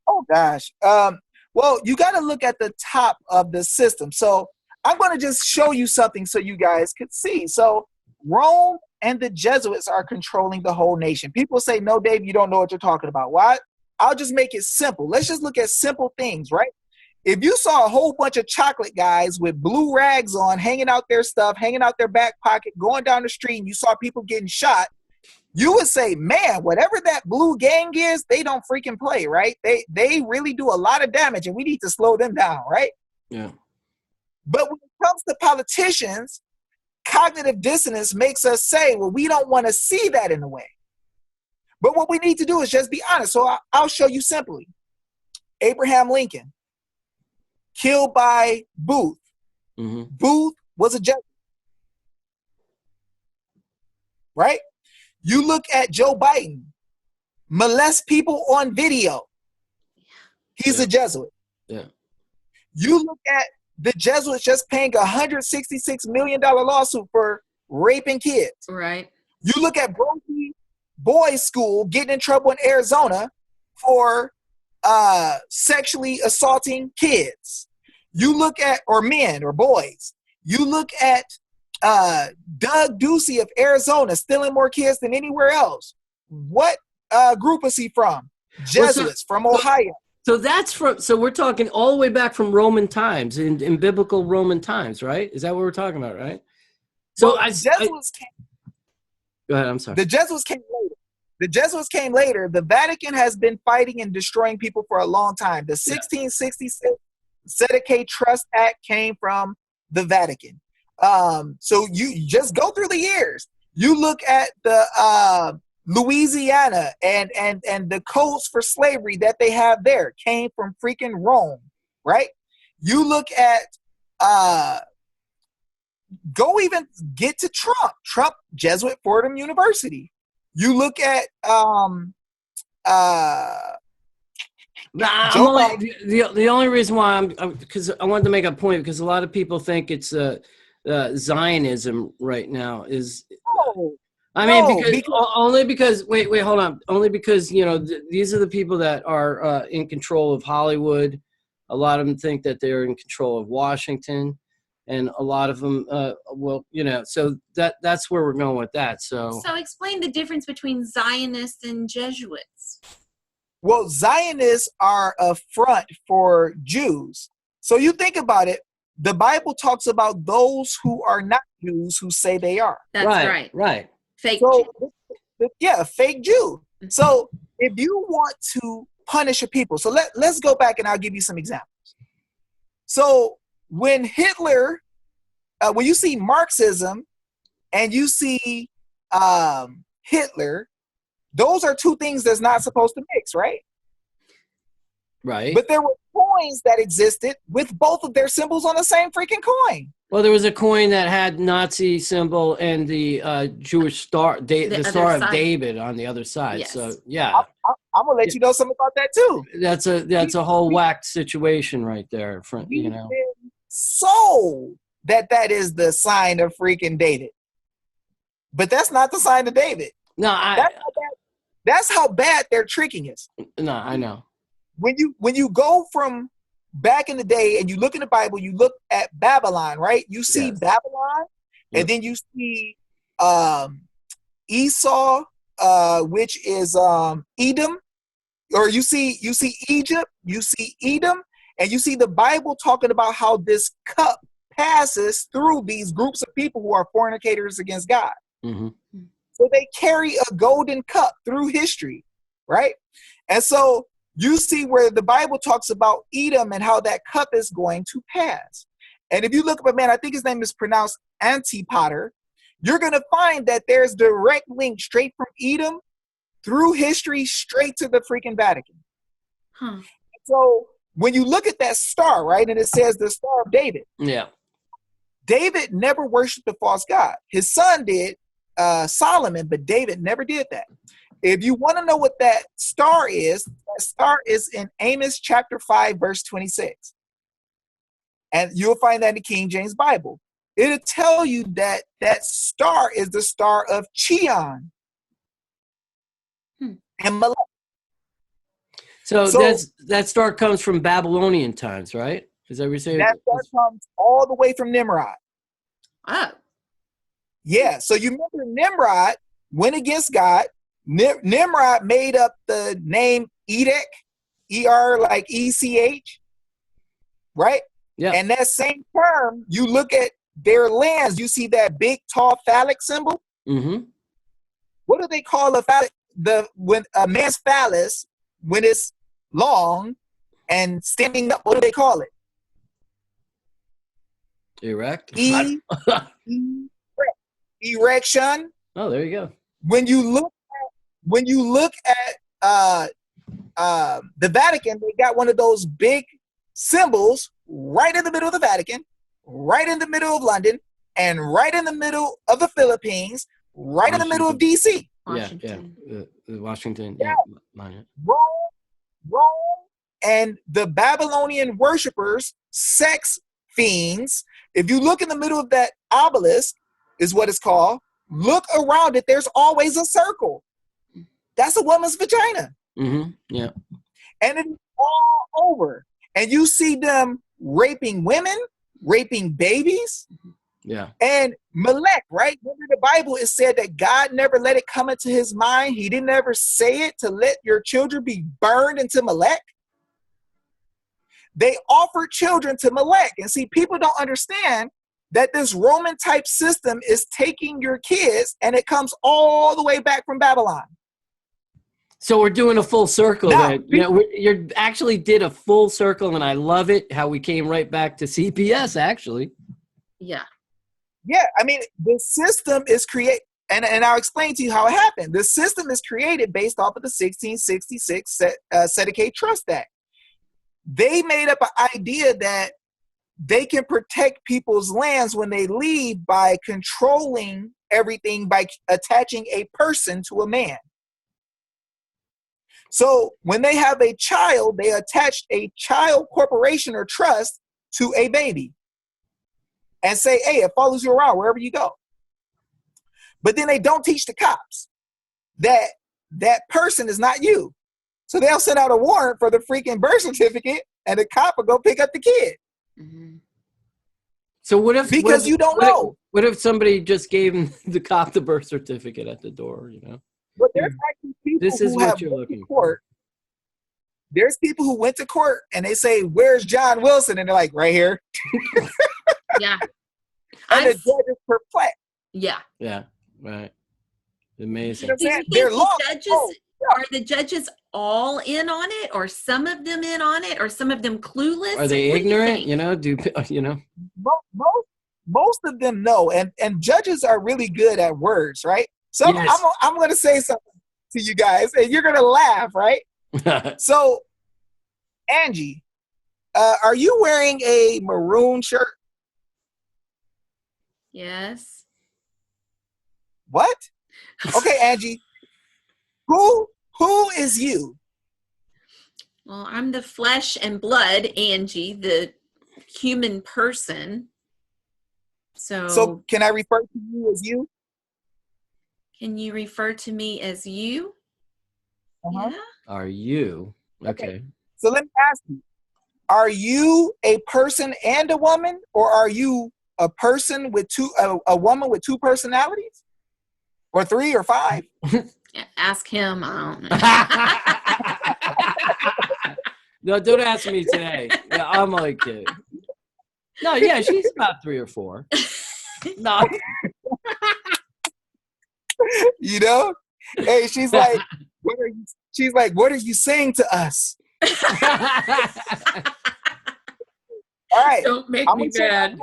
Oh gosh. Well, you got to look at the top of the system. So I'm going to just show you something so you guys could see. So Rome and the Jesuits are controlling the whole nation. People say, "No, Dave, you don't know what you're talking about." Why? I'll just make it simple. Let's just look at simple things, right? If you saw a whole bunch of chocolate guys with blue rags on, hanging out their stuff, hanging out their back pocket, going down the street, and you saw people getting shot, you would say, man, whatever that blue gang is, they don't freaking play, right? They really do a lot of damage, and we need to slow them down, right? Yeah. But when it comes to politicians, cognitive dissonance makes us say, well, we don't want to see that in a way. But what we need to do is just be honest. So I'll show you simply. Abraham Lincoln, killed by Booth. Mm-hmm. Booth was a Jesuit. Right? You look at Joe Biden, molest people on video. He's a Jesuit. Yeah. You look at the Jesuits just paying $166 million lawsuit for raping kids. Right. You look at Bronte Boys School getting in trouble in Arizona for sexually assaulting kids. You look at, or men or boys. You look at Doug Ducey of Arizona stealing more kids than anywhere else. What group is he from? Jesuits from Ohio. So that's so we're talking all the way back from Roman times, in biblical Roman times, right? Is that what we're talking about, right? So well, Jesuits came. Go ahead, I'm sorry. The Jesuits came later. The Vatican has been fighting and destroying people for a long time. The 1666 Sedicate Trust Act came from the Vatican. So you just go through the years. You look at the Louisiana and the codes for slavery that they have there came from freaking Rome, right? You look at go even get to Trump, Jesuit Fordham University. You look at the only reason why I'm because I wanted to make a point, because a lot of people think it's Zionism right now is I mean, No, only because wait, hold on. Only because these are the people that are in control of Hollywood. A lot of them think that they're in control of Washington, and a lot of them, so that's where we're going with that. So explain the difference between Zionists and Jesuits. well, Zionists are a front for Jews. So you think about it. The Bible talks about those who are not Jews who say they are. That's right. Right. Fake So, Jew. yeah, fake Jew. So if you want to punish a people, so let's go back and I'll give you some examples. So when Hitler, when you see Marxism and you see Hitler, those are two things that's not supposed to mix, right? Right. But there were coins that existed with both of their symbols on the same freaking coin. Well, there was a coin that had Nazi symbol and the Jewish star, the Star of David on the other side. Yes. So yeah, I'm gonna let you know something about that too. That's a whole whacked situation right there. We've been sold that is the sign of freaking David, but that's not the sign of David. No, that's how bad they're tricking us. No, I know. When you go from back in the day and you look in the Bible, you look at Babylon, right? You see Yes. Babylon, Yep. and then you see Esau, which is Edom, or you see Egypt, you see Edom, and you see the Bible talking about how this cup passes through these groups of people who are fornicators against God. Mm-hmm. So they carry a golden cup through history, right? And so you see where the Bible talks about Edom and how that cup is going to pass. And if you look up a man, I think his name is pronounced Antipater, you're going to find that there's direct link straight from Edom through history straight to the freaking Vatican. Huh. So when you look at that star, right, and it says the Star of David. Yeah. David never worshiped the false god. His son did, Solomon, but David never did that. If you want to know what that star is in Amos chapter 5, verse 26. And you'll find that in the King James Bible. It'll tell you that that star is the star of Chion and Malek. So that star comes from Babylonian times, right? Is that what you're saying? That star comes all the way from Nimrod. Oh. Yeah, so you remember Nimrod went against God. Nimrod made up the name Edek, E-R like E-C-H, right? Yeah. And that same term, you look at their lands, you see that big, tall phallic symbol? Mm-hmm. What do they call a phallic? When a man's phallus, when it's long and standing up, what do they call it? Erect. Erection. Oh, there you go. When you look at the Vatican, they got one of those big symbols right in the middle of the Vatican, right in the middle of London, and right in the middle of the Philippines, right in the middle of DC. Washington. Washington. Yeah. Yeah. Rome, and the Babylonian worshippers, sex fiends. If you look in the middle of that obelisk, is what it's called. Look around it. There's always a circle. That's a woman's vagina. Mm-hmm. Yeah. And it's all over. And you see them raping women, raping babies. Yeah. And Malek, right? Remember the Bible, it said that God never let it come into his mind. He didn't ever say it to let your children be burned into Malek. They offered children to Malek. And see, people don't understand that this Roman type system is taking your kids, and it comes all the way back from Babylon. So we're doing a full circle. Now, Then. You actually did a full circle, and I love it. How we came right back to CPS, actually. Yeah. Yeah, I mean, the system is created, and I'll explain to you how it happened. The system is created based off of the 1666 Sedicate Trust Act. They made up an idea that they can protect people's lands when they leave by controlling everything, by attaching a person to a man. So when they have a child, they attach a child corporation or trust to a baby and say, hey, it follows you around wherever you go. But then they don't teach the cops that that person is not you. So they'll send out a warrant for the freaking birth certificate, and the cop will go pick up the kid. Mm-hmm. So what if you don't know? What if somebody just gave the cop the birth certificate at the door? But there's actually people This is who what have you're went looking to court. There's people who went to court and they say, "Where's John Wilson?" And they're like, "Right here." Yeah. And the judge is perplexed. Yeah. Yeah, right. You Amazing. know what I'm Do you saying? think They're the lost. judges Oh, are the judges all in on it, or some of them in on it, or some of them clueless? Are they What do you ignorant? think? most of them know, and judges are really good at words, right? So Yes. I'm going to say something to you guys, and you're going to laugh, right? So, Angie, are you wearing a maroon shirt? Yes. What? Okay, Angie. Who is you? Well, I'm the flesh and blood, Angie, the human person. So can I refer to you as you? Can you refer to me as you? Uh-huh. Yeah. Are you? Okay. So let me ask you, are you a person and a woman, or are you a person with a woman with two personalities? Or 3 or 5? Yeah, ask him. I don't know. No, don't ask me today. Yeah, I'm only kidding. No, yeah, she's about 3 or 4. No. You know? Hey, she's like, what are you saying to us? All right. Don't make me mad.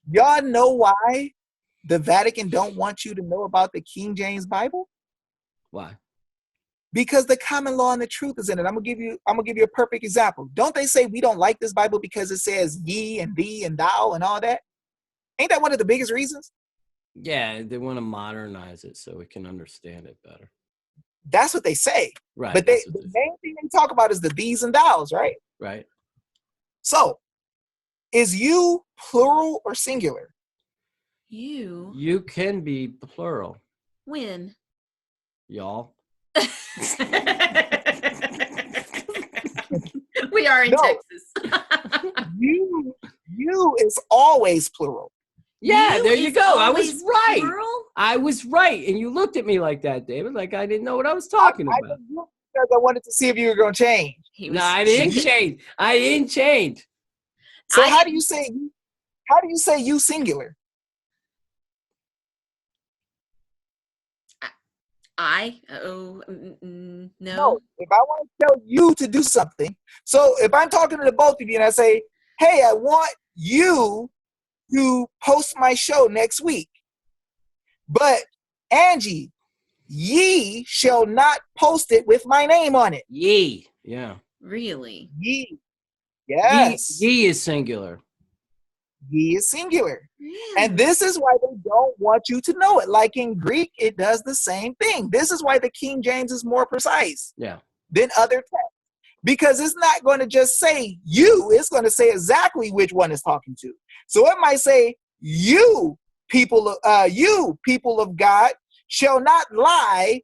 Y'all know why the Vatican don't want you to know about the King James Bible? Why? Because the common law and the truth is in it. I'm gonna give you a perfect example. Don't they say we don't like this Bible because it says ye and thee and thou and all that? Ain't that one of the biggest reasons? Yeah, they want to modernize it so we can understand it better. That's what they say. Right. But the main thing they talk about is the these and thous, right? Right. So, is you plural or singular? You. You can be plural. When? Y'all. We are in No. Texas. You is always plural. Yeah, there you is go. I always was right. plural? I was right. And you looked at me like that, David, like I didn't know what I was talking I about. just looked because I wanted to see if you were going to change. No, I didn't change. I didn't change. So how do you say you singular? No. No, if I want to tell you to do something, so if I'm talking to the both of you and I say, hey, I want you to post my show next week, but Angie, ye shall not post it with my name on it. Ye. Yeah. Really? Ye. Yes. Ye is singular. Ye is singular. Really? And this is why they don't want you to know it. Like in Greek, it does the same thing. This is why the King James is more precise than other texts. Because it's not going to just say you, it's going to say exactly which one it's talking to. So it might say, you people of God shall not lie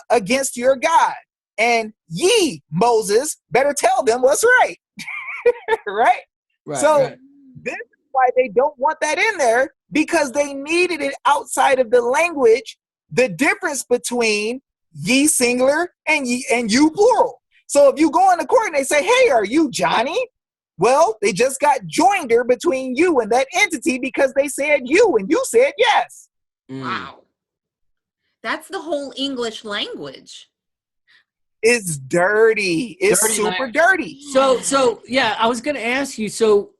against your God. And ye, Moses, better tell them what's right. Right? So this is why they don't want that in there, because they needed it outside of the language, the difference between ye singular and you plural. So if you go into court and they say, hey, are you Johnny? Well, they just got joinder between you and that entity because they said you and you said yes. Wow. That's the whole English language. It's dirty. It's super dirty. So yeah, I was going to ask you, so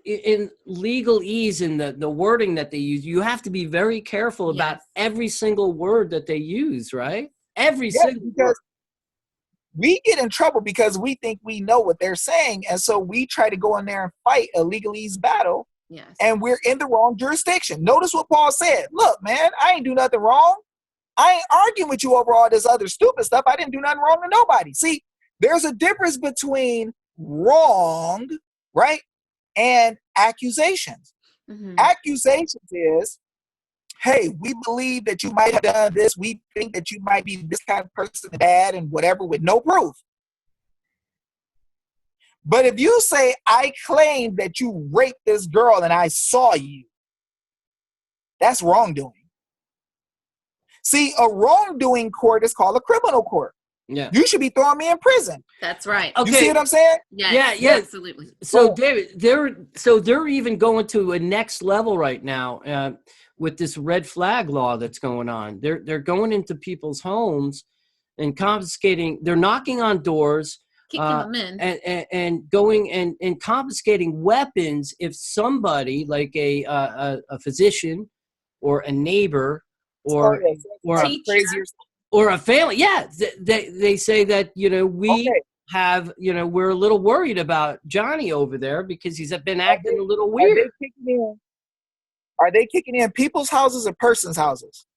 in legalese and the wording that they use, you have to be very careful about every single word that they use, right? Every single word. We get in trouble because we think we know what they're saying, and so we try to go in there and fight a legalese battle. Yes. And we're in the wrong jurisdiction. Notice what Paul said. Look, man, I ain't do nothing wrong. I ain't arguing with you over all this other stupid stuff. I didn't do nothing wrong to nobody. See, there's a difference between wrong, right, and accusations. Mm-hmm. Accusations is, hey, we believe that you might have done this. We think that you might be this kind of person, bad and whatever, with no proof. But if you say, I claim that you raped this girl and I saw you, that's wrongdoing. See, a wrongdoing court is called a criminal court. Yeah. You should be throwing me in prison. That's right. You see what I'm saying? Yes, Yeah. absolutely. So David, they're even going to a next level right now with this red flag law that's going on. They're going into people's homes and confiscating. They're knocking on doors, Kicking them in. and going and confiscating weapons if somebody like a physician or a neighbor or a family, they say that have we're a little worried about Johnny over there because he's been acting a little weird. Are they kicking in people's houses or persons' houses?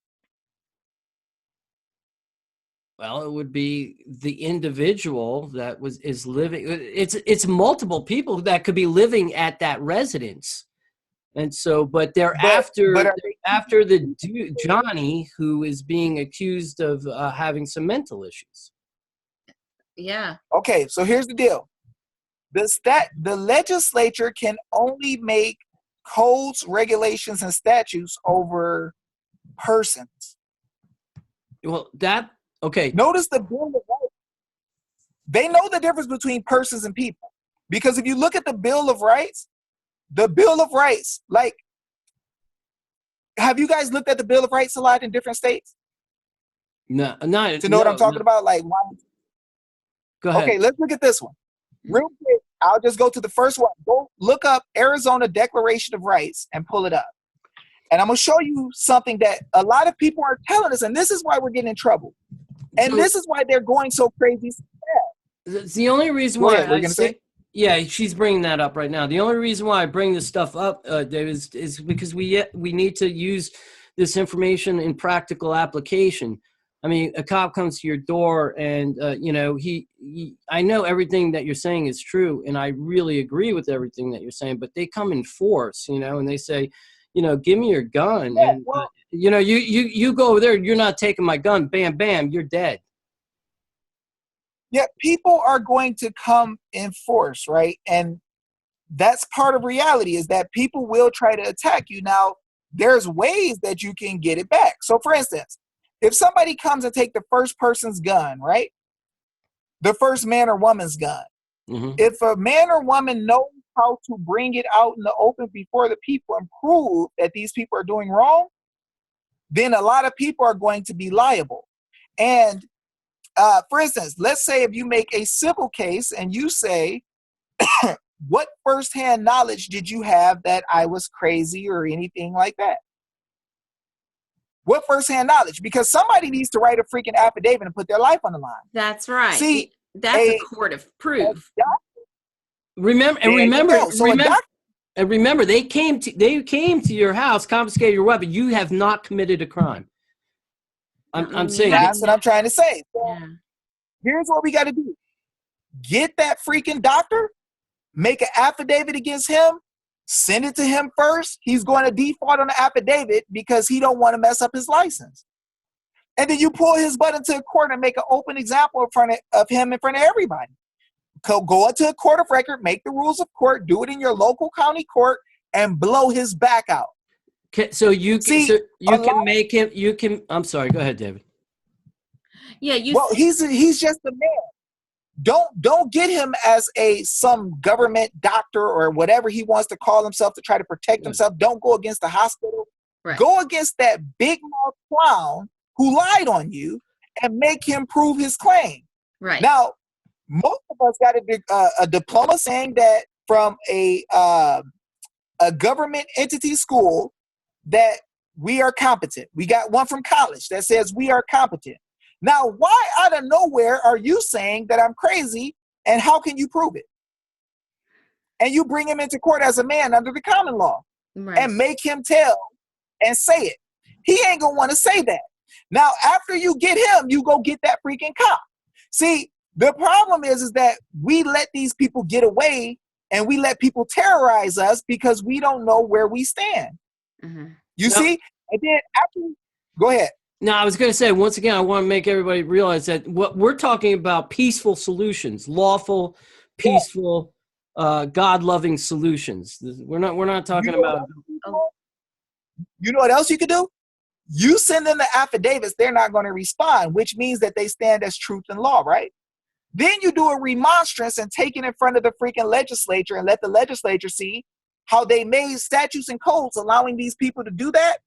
Well, it would be the individual that is living. It's multiple people that could be living at that residence, and so, but after the Johnny who is being accused of having some mental issues. Yeah. Okay, so here's the deal: the legislature can only make codes, regulations, and statutes over persons. Well, okay. Notice the Bill of Rights. They know the difference between persons and people. Because if you look at the Bill of Rights, like, have you guys looked at the Bill of Rights a lot in different states? No. To know what I'm talking about? Like, why? Go ahead. Okay, let's look at this one. Real quick, I'll just go to the first one. Go look up Arizona Declaration of Rights and pull it up. And I'm going to show you something that a lot of people are telling us, and this is why we're getting in trouble. And this is why they're going so crazy. It's the only reason why yeah, she's bringing that up right now. The only reason why I bring this stuff up, David, is because we need to use this information in practical application. I mean, a cop comes to your door and, I know everything that you're saying is true, and I really agree with everything that you're saying, but they come in force, and they say, give me your gun. Yeah, and, you go over there, you're not taking my gun, bam, bam, you're dead. Yeah, people are going to come in force, right? And that's part of reality, is that people will try to attack you. Now, there's ways that you can get it back. So, for instance, if somebody comes and take the first person's gun, right? The first man or woman's gun. Mm-hmm. If a man or woman knows how to bring it out in the open before the people and prove that these people are doing wrong, then a lot of people are going to be liable. And for instance, let's say if you make a civil case and you say, what firsthand knowledge did you have that I was crazy or anything like that? What firsthand knowledge? Because somebody needs to write a freaking affidavit and put their life on the line. That's right. See, that's a court of proof. Remember, they came to your house, confiscated your weapon. You have not committed a crime. I'm saying that's what I'm trying to say. So yeah. Here's what we got to do: get that freaking doctor, make an affidavit against him, send it to him first. He's going to default on the affidavit because he don't want to mess up his license. And then you pull his butt into a court and make an open example in front of him in front of everybody. Go into a court of record, make the rules of court, do it in your local county court, and blow his back out. So you can make him. You can. I'm sorry. Go ahead, David. Yeah. He's just a man. Don't get him as some government doctor or whatever he wants to call himself to try to protect himself. Don't go against the hospital. Right. Go against that big mouth clown who lied on you and make him prove his claim. Right. Now, most of us got a diploma saying that from a government entity school that we are competent. We got one from college that says we are competent. Now, why out of nowhere are you saying that I'm crazy, and how can you prove it? And you bring him into court as a man under the common law, right, and make him tell and say it. He ain't gonna want to say that. Now, after you get him, you go get that freaking cop. See, the problem is that we let these people get away, and we let people terrorize us because we don't know where we stand. Mm-hmm. You see? And then after, go ahead. No, I was going to say, once again, I want to make everybody realize that what we're talking about, peaceful solutions, lawful, peaceful, God-loving solutions. We're not talking about. You know what else you could do? You send them the affidavits, they're not going to respond, which means that they stand as truth and law, right? Then you do a remonstrance and take it in front of the freaking legislature and let the legislature see how they made statutes and codes allowing these people to do that.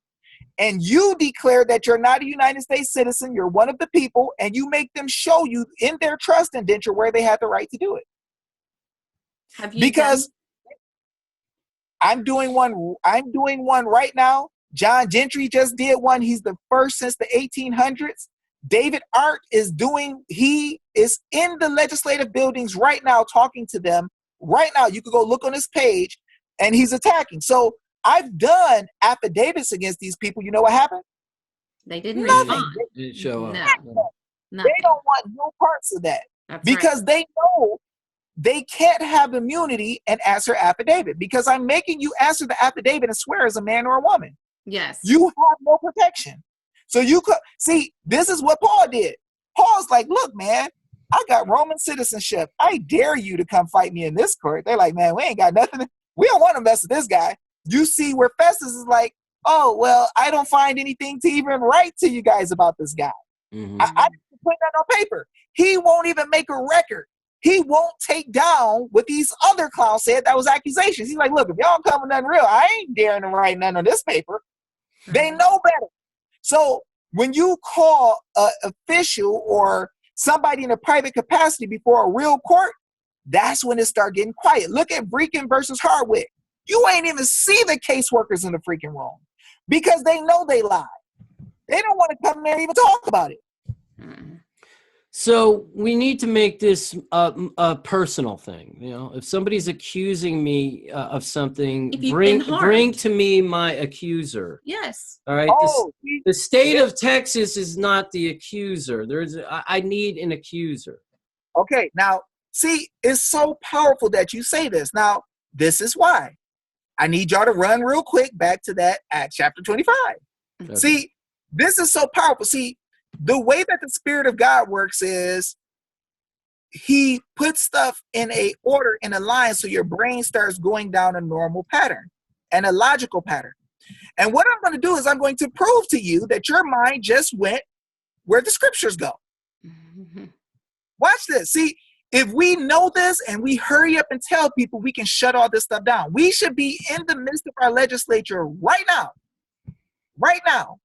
And you declare that you're not a United States citizen, you're one of the people, and you make them show you in their trust indenture where they have the right to do it. Have you Because I'm doing one right now. John Gentry just did one. He's the first since the 1800s. David Art he is in the legislative buildings right now talking to them right now. You could go look on his page and he's attacking. So I've done affidavits against these people. You know what happened? They didn't Nothing. respond. Didn't show up. No. They don't want no parts of that. That's Because right. they know they can't have immunity and answer affidavit, because I'm making you answer the affidavit and swear as a man or a woman. Yes. You have no protection. So you could see, this is what Paul did. Paul's like, look, man, I got Roman citizenship. I dare you to come fight me in this court. They're like, man, we ain't got nothing. We don't want to mess with this guy. You see where Festus is like, oh, well, I don't find anything to even write to you guys about this guy. Mm-hmm. I didn't put that on paper. He won't even make a record. He won't take down what these other clowns said that was accusations. He's like, look, if y'all come with nothing real, I ain't daring to write nothing on this paper. They know better. So when you call an official or somebody in a private capacity before a real court, that's when it start getting quiet. Look at Brecken versus Hardwick. You ain't even see the caseworkers in the freaking room because they know they lie. They don't want to come there and even talk about it. So we need to make this a personal thing. You know, if somebody's accusing me of something, If you've been bring harmed. to me my accuser. Yes. All right. Oh, The state of Texas is not the accuser. I need an accuser. okay. Now, see, it's so powerful that you say this. Now, this is why I need y'all to run real quick back to that Acts chapter 25. Okay. See, this is so powerful. See, the way that the Spirit of God works is he puts stuff in a order, in a line, so your brain starts going down a normal pattern and a logical pattern. And what I'm going to do is I'm going to prove to you that your mind just went where the scriptures go. Watch this. See, if we know this and we hurry up and tell people, we can shut all this stuff down. We should be in the midst of our legislature right now,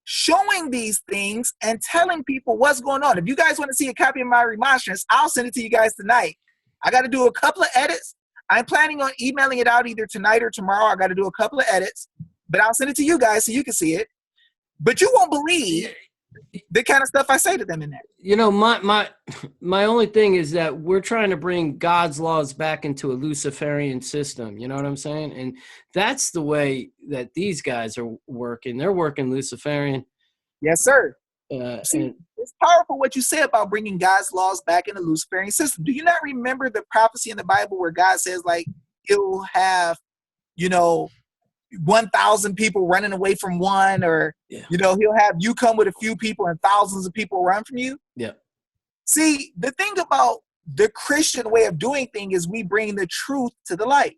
showing these things and telling people what's going on. If you guys want to see a copy of my remonstrance, I'll send it to you guys tonight. I got to do a couple of edits. I'm planning on emailing it out either tonight or tomorrow. I got to do a couple of edits, but I'll send it to you guys so you can see it. But you won't believe the kind of stuff I say to them in there. You know, my only thing is that we're trying to bring God's laws back into a Luciferian system. You know what I'm saying? And that's the way that these guys are working. They're working Luciferian. Yes, sir. And It's powerful what you say about bringing God's laws back in the Luciferian system. Do you not remember the prophecy in the Bible where God says, like, he'll have, 1,000 people running away from one, or, he'll have you come with a few people and thousands of people run from you? Yeah. See, the thing about the Christian way of doing things is we bring the truth to the light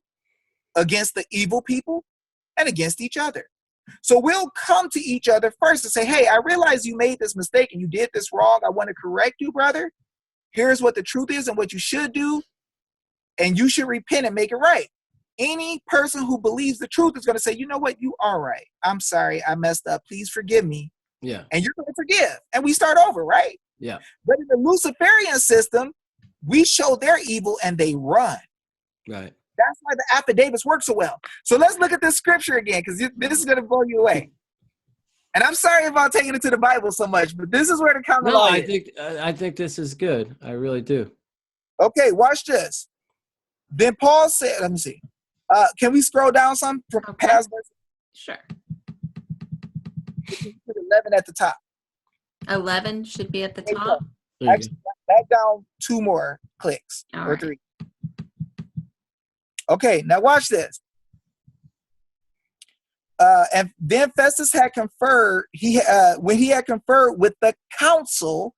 against the evil people and against each other. So we'll come to each other first and say, hey, I realize you made this mistake and you did this wrong. I want to correct you, brother. Here's what the truth is and what you should do. And you should repent and make it right. Any person who believes the truth is going to say, you know what? You are right. I'm sorry. I messed up. Please forgive me. Yeah. And you're going to forgive. And we start over, right? Yeah. But in the Luciferian system, we show their evil and they run. Right. That's why the affidavits work so well. So let's look at this scripture again, because this is going to blow you away. And I'm sorry about taking it to the Bible so much, but this is where the common law is. I think this is good. I really do. Okay, watch this. Then Paul said, let me see. Can we scroll down some from past verses? Sure. Put 11 at the top. 11 should be at the There you top. go. Actually, back down 2 more clicks All or right. 3. Okay, now watch this. And then Festus had conferred, when he had conferred with the council,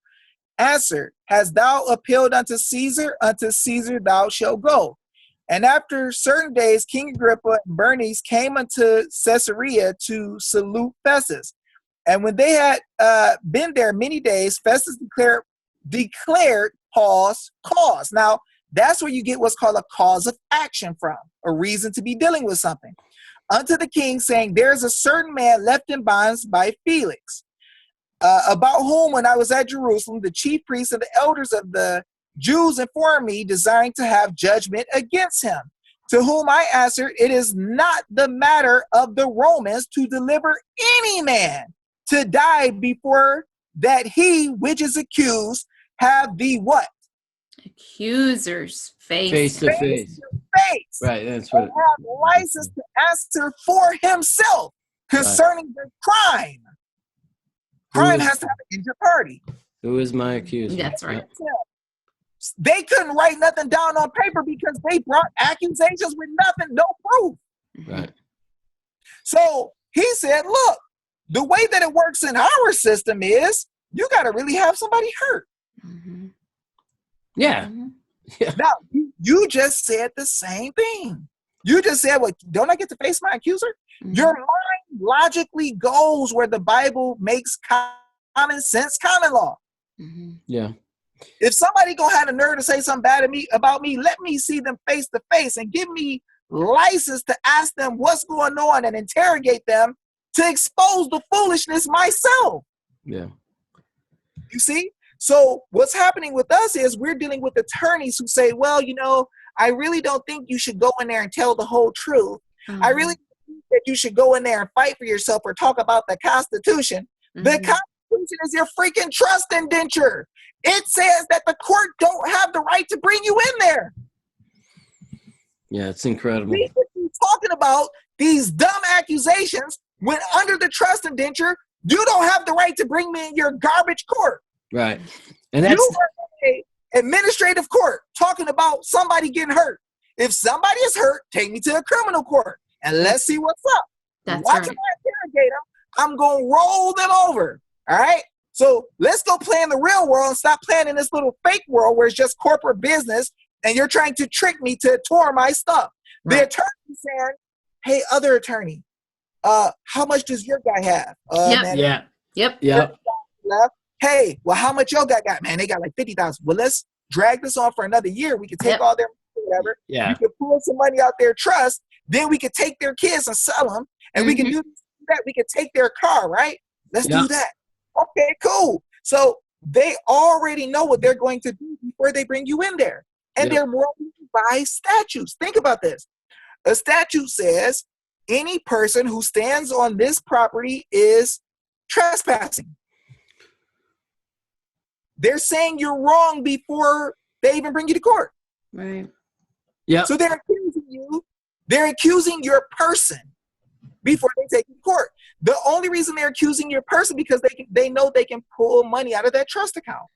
answered, Hast thou appealed unto Caesar? Unto Caesar thou shalt go. And after certain days, King Agrippa and Bernice came unto Caesarea to salute Festus. And when they had been there many days, Festus declared Paul's cause. Now, that's where you get what's called a cause of action from, a reason to be dealing with something. Unto the king, saying, There is a certain man left in bonds by Felix, about whom, when I was at Jerusalem, the chief priests and the elders of the Jews informed me, desiring to have judgment against him. To whom I answered, It is not the matter of the Romans to deliver any man to die before that he which is accused have the what? Accusers Face to face. Face. Right, that's And what. have license to answer for himself concerning the crime. Crime has to have an injured party. Who is my accuser? That's right. They couldn't write nothing down on paper because they brought accusations with nothing, no proof. Right. So he said, look, the way that it works in our system is you got to really have somebody hurt. Mm-hmm. Yeah. Mm-hmm. Yeah. Now, you just said the same thing. You just said, well, don't I get to face my accuser? Mm-hmm. Your mind logically goes where the Bible makes common sense, common law. Mm-hmm. Yeah. If somebody gonna have the nerve to say something bad about me, let me see them face to face and give me license to ask them what's going on and interrogate them to expose the foolishness myself. Yeah. You see? So what's happening with us is we're dealing with attorneys who say, well, you know, I really don't think you should go in there and tell the whole truth. Mm-hmm. I really think that you should go in there and fight for yourself or talk about the Constitution. Mm-hmm. The Constitution is your freaking trust indenture. It says that the court don't have the right to bring you in there. Yeah, it's incredible. We should be talking about these dumb accusations when under the trust indenture, you don't have the right to bring me in your garbage court. Right. And that's You are in an administrative court talking about somebody getting hurt. If somebody is hurt, take me to a criminal court and let's see what's up. That's Watch right. them interrogate them. I'm going to roll them over. All right? So let's go play in the real world and stop playing in this little fake world where it's just corporate business and you're trying to trick me to tour my stuff. Right. The attorney saying, hey, other attorney, how much does your guy have? Yep. Man, yeah. Yep. Yeah. left. Hey, well, how much your guy got? Man, they got like 50,000. Well, let's drag this on for another year. We can take Yep. all their money, whatever. Yeah. You can pull some money out their trust. Then we could take their kids and sell them. And we can do that. We can take their car, right? Let's Yeah. do that. Okay, cool. So they already know what they're going to do before they bring you in there. And Yep. they're rolling by statutes. Think about this. A statute says any person who stands on this property is trespassing. They're saying you're wrong before they even bring you to court. Right. Yeah. So they're accusing you. They're accusing your person before they take you to court. The only reason they're accusing your person because they know they can pull money out of that trust account.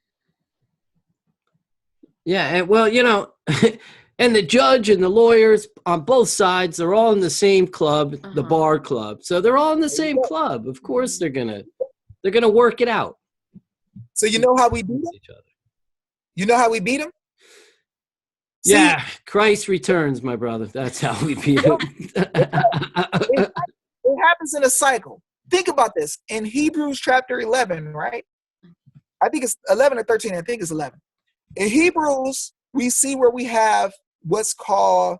Yeah. And well, you know, and the judge and the lawyers on both sides, they're all in the same club, the Uh-huh. bar club. So they're all in the same club. Of course they're gonna work it out. So you know how we beat them? Each other. You know how we beat them? See, Yeah, Christ returns, my brother. That's how we beat him. it happens in a cycle. Think about this. In Hebrews chapter 11, right? I think it's 11 or 13. I think it's 11. In Hebrews, we see where we have what's called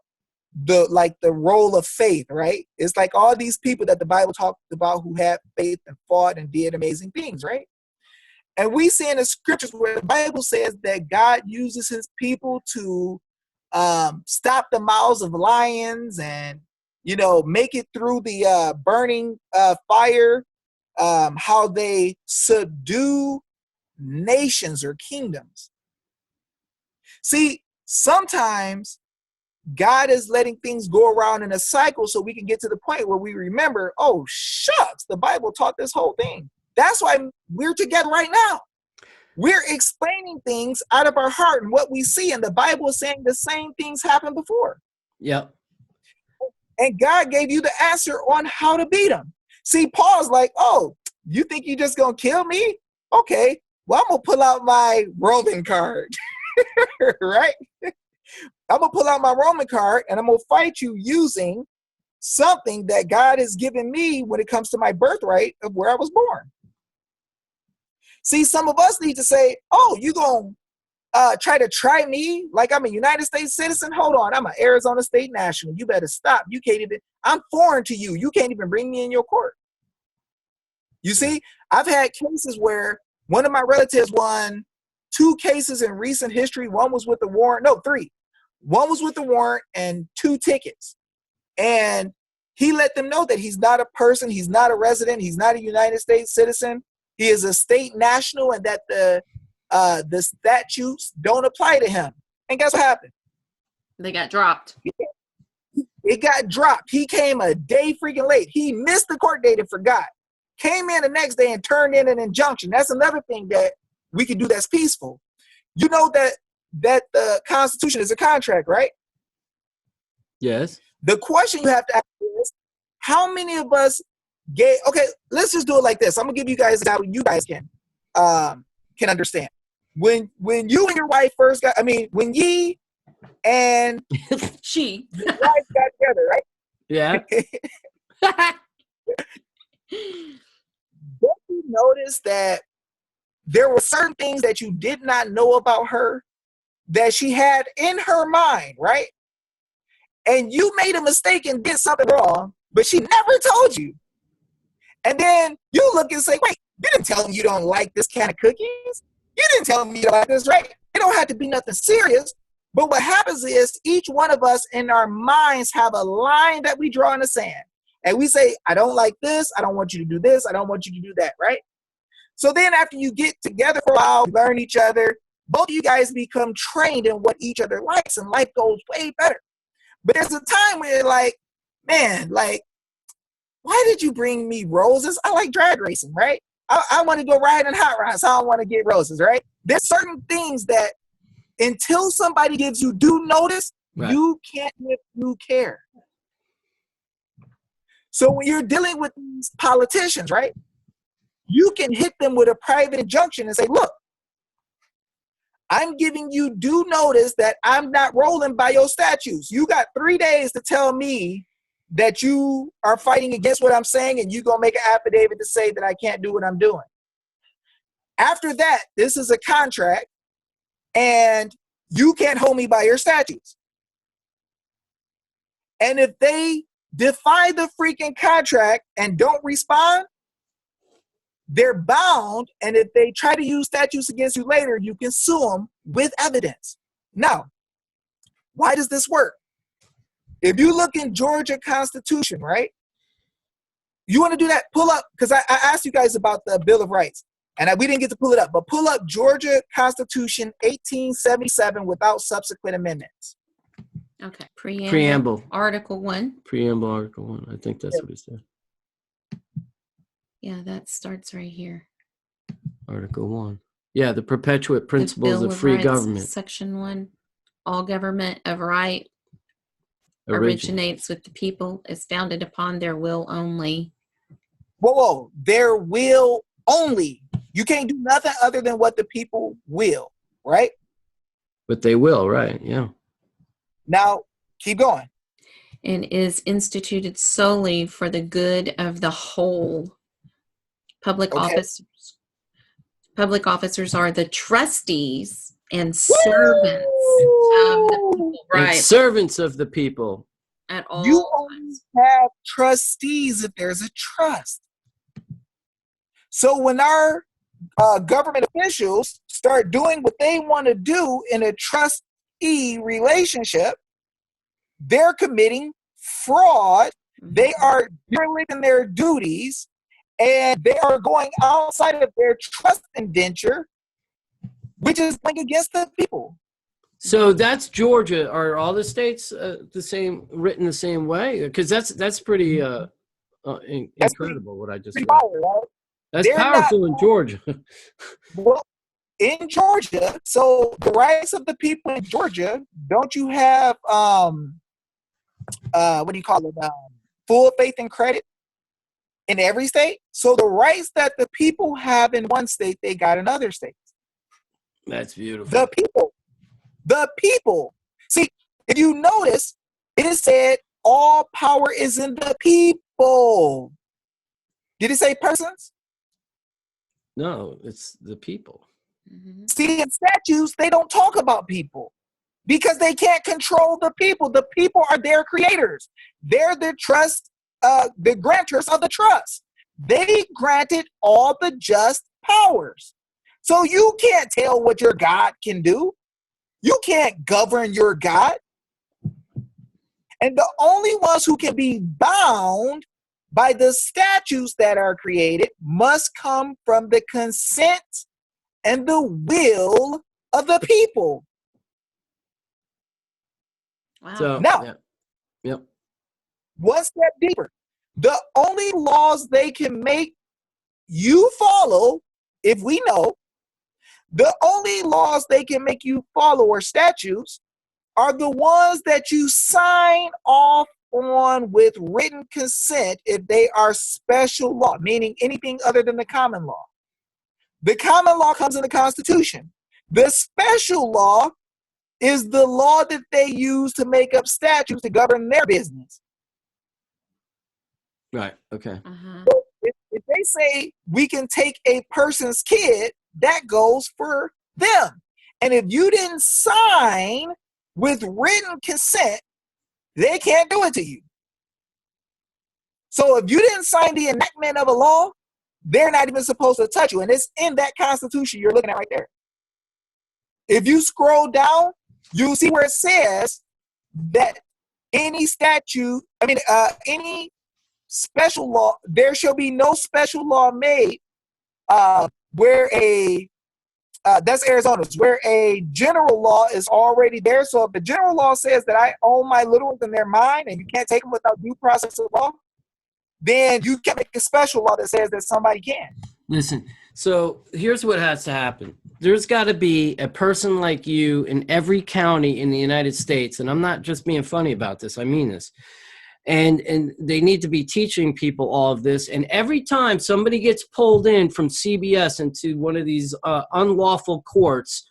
the role of faith, right? It's like all these people that the Bible talked about who had faith and fought and did amazing things, right? And we see in the scriptures where the Bible says that God uses his people to stop the mouths of lions and, you know, make it through the burning fire, how they subdue nations or kingdoms. See, sometimes God is letting things go around in a cycle so we can get to the point where we remember, oh, shucks, the Bible taught this whole thing. That's why we're together right now. We're explaining things out of our heart and what we see, and the Bible is saying the same things happened before. Yep. And God gave you the answer on how to beat them. See, Paul's like, oh, you think you just going to kill me? Okay, well, I'm going to pull out my Roman card, right? I'm going to pull out my Roman card and I'm going to fight you using something that God has given me when it comes to my birthright of where I was born. See, some of us need to say, oh, you going to try me like I'm a United States citizen? Hold on, I'm an Arizona State national. You better stop. You can't even, I'm foreign to you. You can't even bring me in your court. You see, I've had cases where one of my relatives won 2 cases in recent history. One was with the warrant, no, 3. One was with the warrant and 2 tickets. And he let them know that he's not a person, he's not a resident, he's not a United States citizen. He is a state national, and that the statutes don't apply to him. And guess what happened? They got dropped. It got dropped. He came a day freaking late. He missed the court date and forgot. Came in the next day and turned in an injunction. That's another thing that we can do that's peaceful. You know that the Constitution is a contract, right? Yes. The question you have to ask is, how many of us okay, let's just do it like this. I'm gonna give you guys how you guys can understand. When you and your wife first got, when ye and She. your wife got together, right? Yeah. Don't you notice that there were certain things that you did not know about her that she had in her mind, right? And you made a mistake and did something wrong, but she never told you. And then you look and say, wait, you didn't tell me you don't like this kind of cookies. You didn't tell me you don't like this, right? It don't have to be nothing serious. But what happens is each one of us in our minds have a line that we draw in the sand. And we say, I don't like this. I don't want you to do this. I don't want you to do that, right? So then after you get together for a while, learn each other, both of you guys become trained in what each other likes, and life goes way better. But there's a time where you're like, man, like, why did you bring me roses? I like drag racing, right? I want to go riding hot rods. I don't want to get roses, right? There's certain things that until somebody gives you due notice, right, you can't give due care. So when you're dealing with these politicians, right, you can hit them with a private injunction and say, look, I'm giving you due notice that I'm not rolling by your statutes. You got 3 days to tell me that you are fighting against what I'm saying, and you're going to make an affidavit to say that I can't do what I'm doing. After that, this is a contract, and you can't hold me by your statutes. And if they defy the freaking contract and don't respond, they're bound, and if they try to use statutes against you later, you can sue them with evidence. Now, why does this work? If you look in Georgia Constitution, right? You want to do that? Pull up, because I asked you guys about the Bill of Rights, and we didn't get to pull it up, but pull up Georgia Constitution 1877 without subsequent amendments. Okay. Preamble. Article 1. Preamble, Article 1. I think that's what it said. Yeah, that starts right here. Article 1. Yeah, the perpetuate principles of free government. Section 1. All government of right originates with the people, is founded upon their will only. Whoa, their will only. You can't do nothing other than what the people will, right? But they will, right? Yeah. Now, keep going. And is instituted solely for the good of the whole. Public officers are the trustees and servants of the people, right? And servants of the people. At all you times. only have trustees if there's a trust. So when our government officials start doing what they want to do in a trustee relationship, they're committing fraud. They are derelicting their duties, and they are going outside of their trust indenture, which is going against the people. So that's Georgia. Are all the states written the same way? Because that's pretty incredible. What I just read. Power, right? That's powerful in Georgia. Well, in Georgia, so the rights of the people in Georgia, don't you have what do you call it? Full faith and credit in every state. So the rights that the people have in one state, they got in other states. That's beautiful. The people. See, if you notice, it is said all power is in the people. Did it say persons? No, it's the people. Mm-hmm. See, in statutes, they don't talk about people because they can't control the people. The people are their creators. They're the trust, the grantors of the trust. They granted all the just powers. So you can't tell what your God can do. You can't govern your God. And the only ones who can be bound by the statutes that are created must come from the consent and the will of the people. Wow. So Now, yep. one step deeper. The only laws they can make you follow, if we know, the only laws they can make you follow or statutes are the ones that you sign off on with written consent if they are special law, meaning anything other than the common law. The common law comes in the Constitution. The special law is the law that they use to make up statutes to govern their business. Right. Okay. Uh-huh. So if they say we can take a person's kid, that goes for them. And if you didn't sign with written consent, they can't do it to you. So if you didn't sign the enactment of a law, they're not even supposed to touch you. And it's in that Constitution you're looking at right there. If you scroll down, you'll see where it says that any statute, any special law, there shall be no special law made where that's Arizona's, where a general law is already there. So if the general law says that I own my little ones and they're mine and you can't take them without due process of law, then you can make a special law that says that somebody can. Listen, so here's what has to happen. There's got to be a person like you in every county in the United States, and I'm not just being funny about this, I mean this. And they need to be teaching people all of this. And every time somebody gets pulled in from CBS into one of these unlawful courts,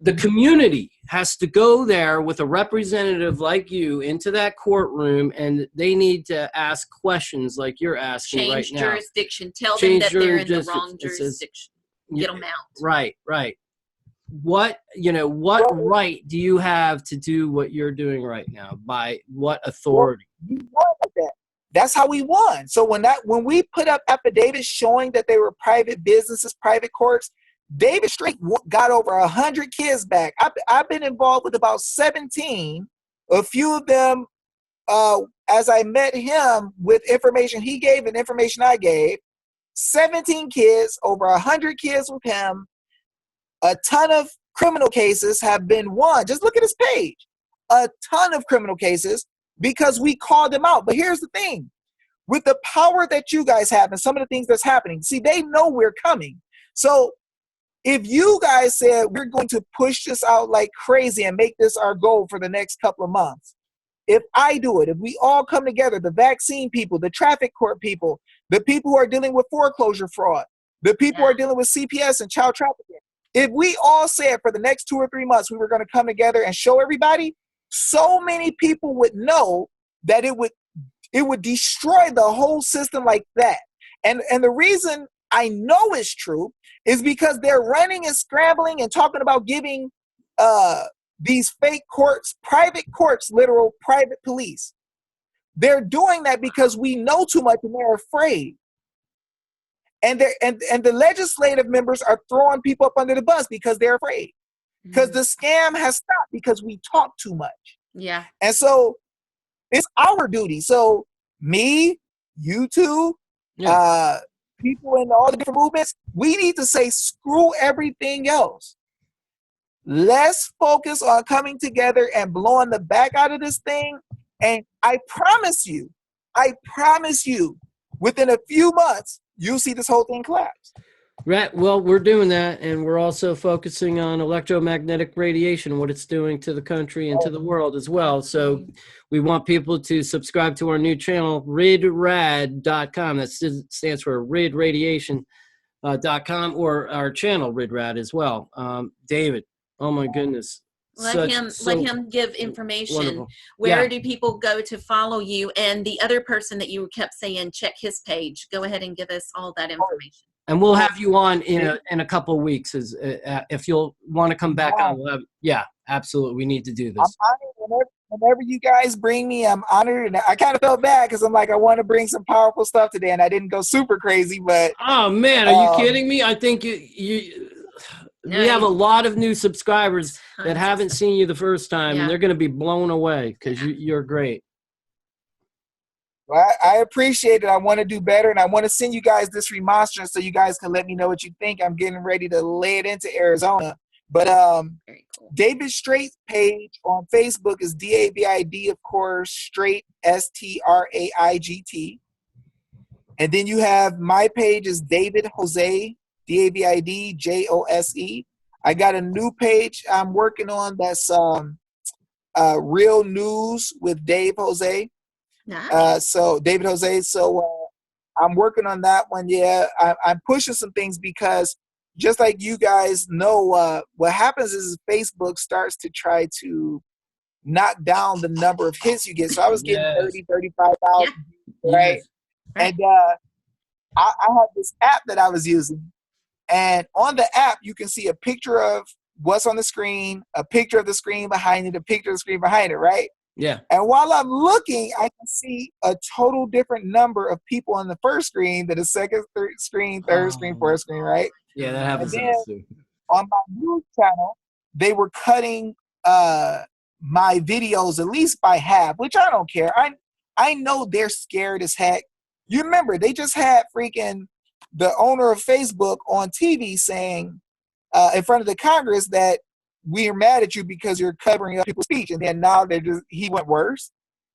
the community has to go there with a representative like you into that courtroom, and they need to ask questions like you're asking right now. Change jurisdiction. Tell Change them that they're in the jurisdiction. wrong jurisdiction. Get them out. Right. What right do you have to do what you're doing right now? By what authority? We won with that. That's how we won. So when we put up affidavits showing that they were private businesses, private courts, David Straight got over 100 kids back. I've been involved with about 17. A few of them, as I met him with information he gave and information I gave, 17 kids, over 100 kids with him. A ton of criminal cases have been won. Just look at his page. A ton of criminal cases because we called them out. But here's the thing. With the power that you guys have and some of the things that's happening, see, they know we're coming. So if you guys said we're going to push this out like crazy and make this our goal for the next couple of months, if I do it, if we all come together, the vaccine people, the traffic court people, the people who are dealing with foreclosure fraud, the people who are dealing with CPS and child trafficking, if we all said for the next 2 or 3 months we were going to come together and show everybody, so many people would know that it would destroy the whole system like that. And the reason I know it's true is because they're running and scrambling and talking about giving these fake courts, private courts, literal private police. They're doing that because we know too much and they're afraid. And the legislative members are throwing people up under the bus because they're afraid. Because the scam has stopped because we talk too much. Yeah. And so it's our duty. So me, you two, people in all the different movements, we need to say screw everything else. Let's focus on coming together and blowing the back out of this thing. And I promise you, within a few months, you'll see this whole thing collapse. Right. Well, we're doing that, and we're also focusing on electromagnetic radiation, what it's doing to the country and to the world as well. So we want people to subscribe to our new channel, ridrad.com. That stands for ridradiation.com, or our channel, ridrad, as well. David, oh my goodness. Let him give information. Wonderful. Where Yeah. do people go to follow you? And the other person that you kept saying, check his page. Go ahead and give us all that information. And we'll have you on in a couple of weeks, if you'll want to come back on. We'll have, yeah, absolutely. We need to do this. I'm honored whenever you guys bring me. I'm honored, and I kind of felt bad because I'm like, I want to bring some powerful stuff today, and I didn't go super crazy. But Oh man, are you kidding me? I think we have a lot of new subscribers that haven't seen you the first time, and they're going to be blown away because you're great. Well, I appreciate it. I want to do better, and I want to send you guys this remonstrance so you guys can let me know what you think. I'm getting ready to lay it into Arizona. But Very cool. David Straight's page on Facebook is DAVID, of course, Straight, STRAIGT. And then you have my page is David Jose, DAVID JOSE. I got a new page I'm working on that's Real News with Dave Jose. Nice. So David Jose. So I'm working on that one. Yeah, I'm pushing some things because just like you guys know, what happens is Facebook starts to try to knock down the number of hits you get. So I was getting 30, 35,000, right? Yes. And I had this app that I was using. And on the app, you can see a picture of what's on the screen, a picture of the screen behind it, a picture of the screen behind it, right? Yeah. And while I'm looking, I can see a total different number of people on the first screen than the second screen, third screen, fourth screen, right? Yeah, that happens. And then on my news channel, they were cutting my videos at least by half, which I don't care. I know they're scared as heck. You remember, they just had freaking the owner of Facebook on TV saying in front of the Congress that we are mad at you because you're covering up people's speech. And then now he went worse.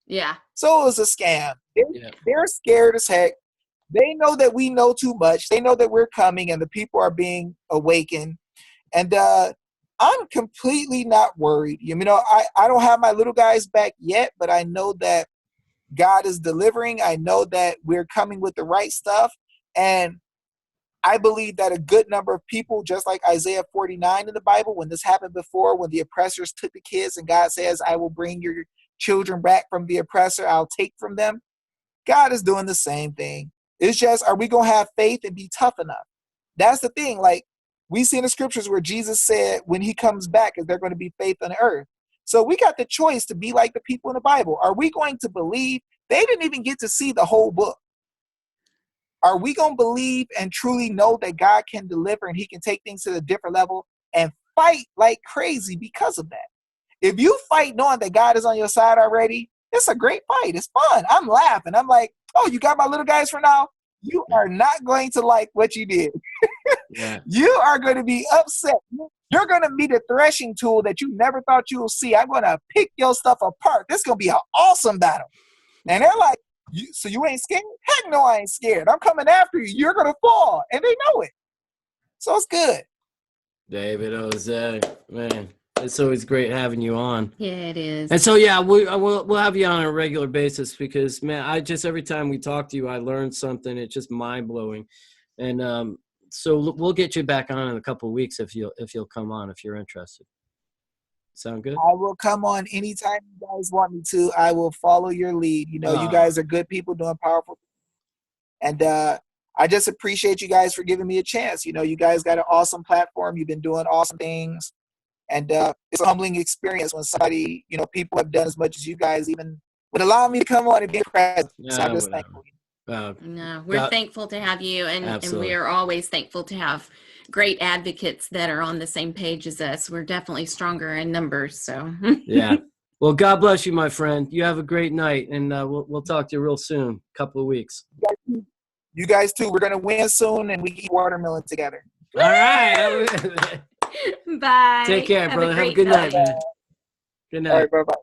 Yeah. So it was a scam. They're scared as heck. They know that we know too much. They know that we're coming and the people are being awakened. And I'm completely not worried. You know, I don't have my little guys back yet, but I know that God is delivering. I know that we're coming with the right stuff. And I believe that a good number of people, just like Isaiah 49 in the Bible, when this happened before, when the oppressors took the kids and God says, I will bring your children back from the oppressor, I'll take from them. God is doing the same thing. It's just, are we going to have faith and be tough enough? That's the thing. Like we see in the scriptures where Jesus said when he comes back, is there going to be faith on the earth? So we got the choice to be like the people in the Bible. Are we going to believe? They didn't even get to see the whole book. Are we going to believe and truly know that God can deliver and he can take things to a different level and fight like crazy because of that? If you fight knowing that God is on your side already, it's a great fight. It's fun. I'm laughing. I'm like, oh, you got my little guys for now? You are not going to like what you did. Yeah. You are going to be upset. You're going to meet a threshing tool that you never thought you would see. I'm going to pick your stuff apart. This is going to be an awesome battle. And they're like, so you ain't scared? Heck no, I ain't scared. I'm coming after you. You're going to fall. And they know it. So it's good. David Jose, man, it's always great having you on. Yeah, it is. And so, yeah, we'll have you on a regular basis because, man, every time we talk to you, I learn something. It's just mind blowing. And so we'll get you back on in a couple of weeks if you'll come on if you're interested. Sound good? I will come on anytime you guys want me to. I will follow your lead. You know, you guys are good people doing powerful. And I just appreciate you guys for giving me a chance. You know, you guys got an awesome platform. You've been doing awesome things. And it's a humbling experience when somebody, you know, people have done as much as you guys even would allow me to come on and be present. So I'm just thankful. No, we're thankful to have you. And we are always thankful to have great advocates that are on the same page as us. We're definitely stronger in numbers. So yeah. Well, God bless you, my friend. You have a great night, and we'll talk to you real soon. Couple of weeks. You guys too. We're gonna win soon, and we eat watermelon together. All right. Bye. Take care, brother. Have a good night, man. Good night. All right, bye-bye.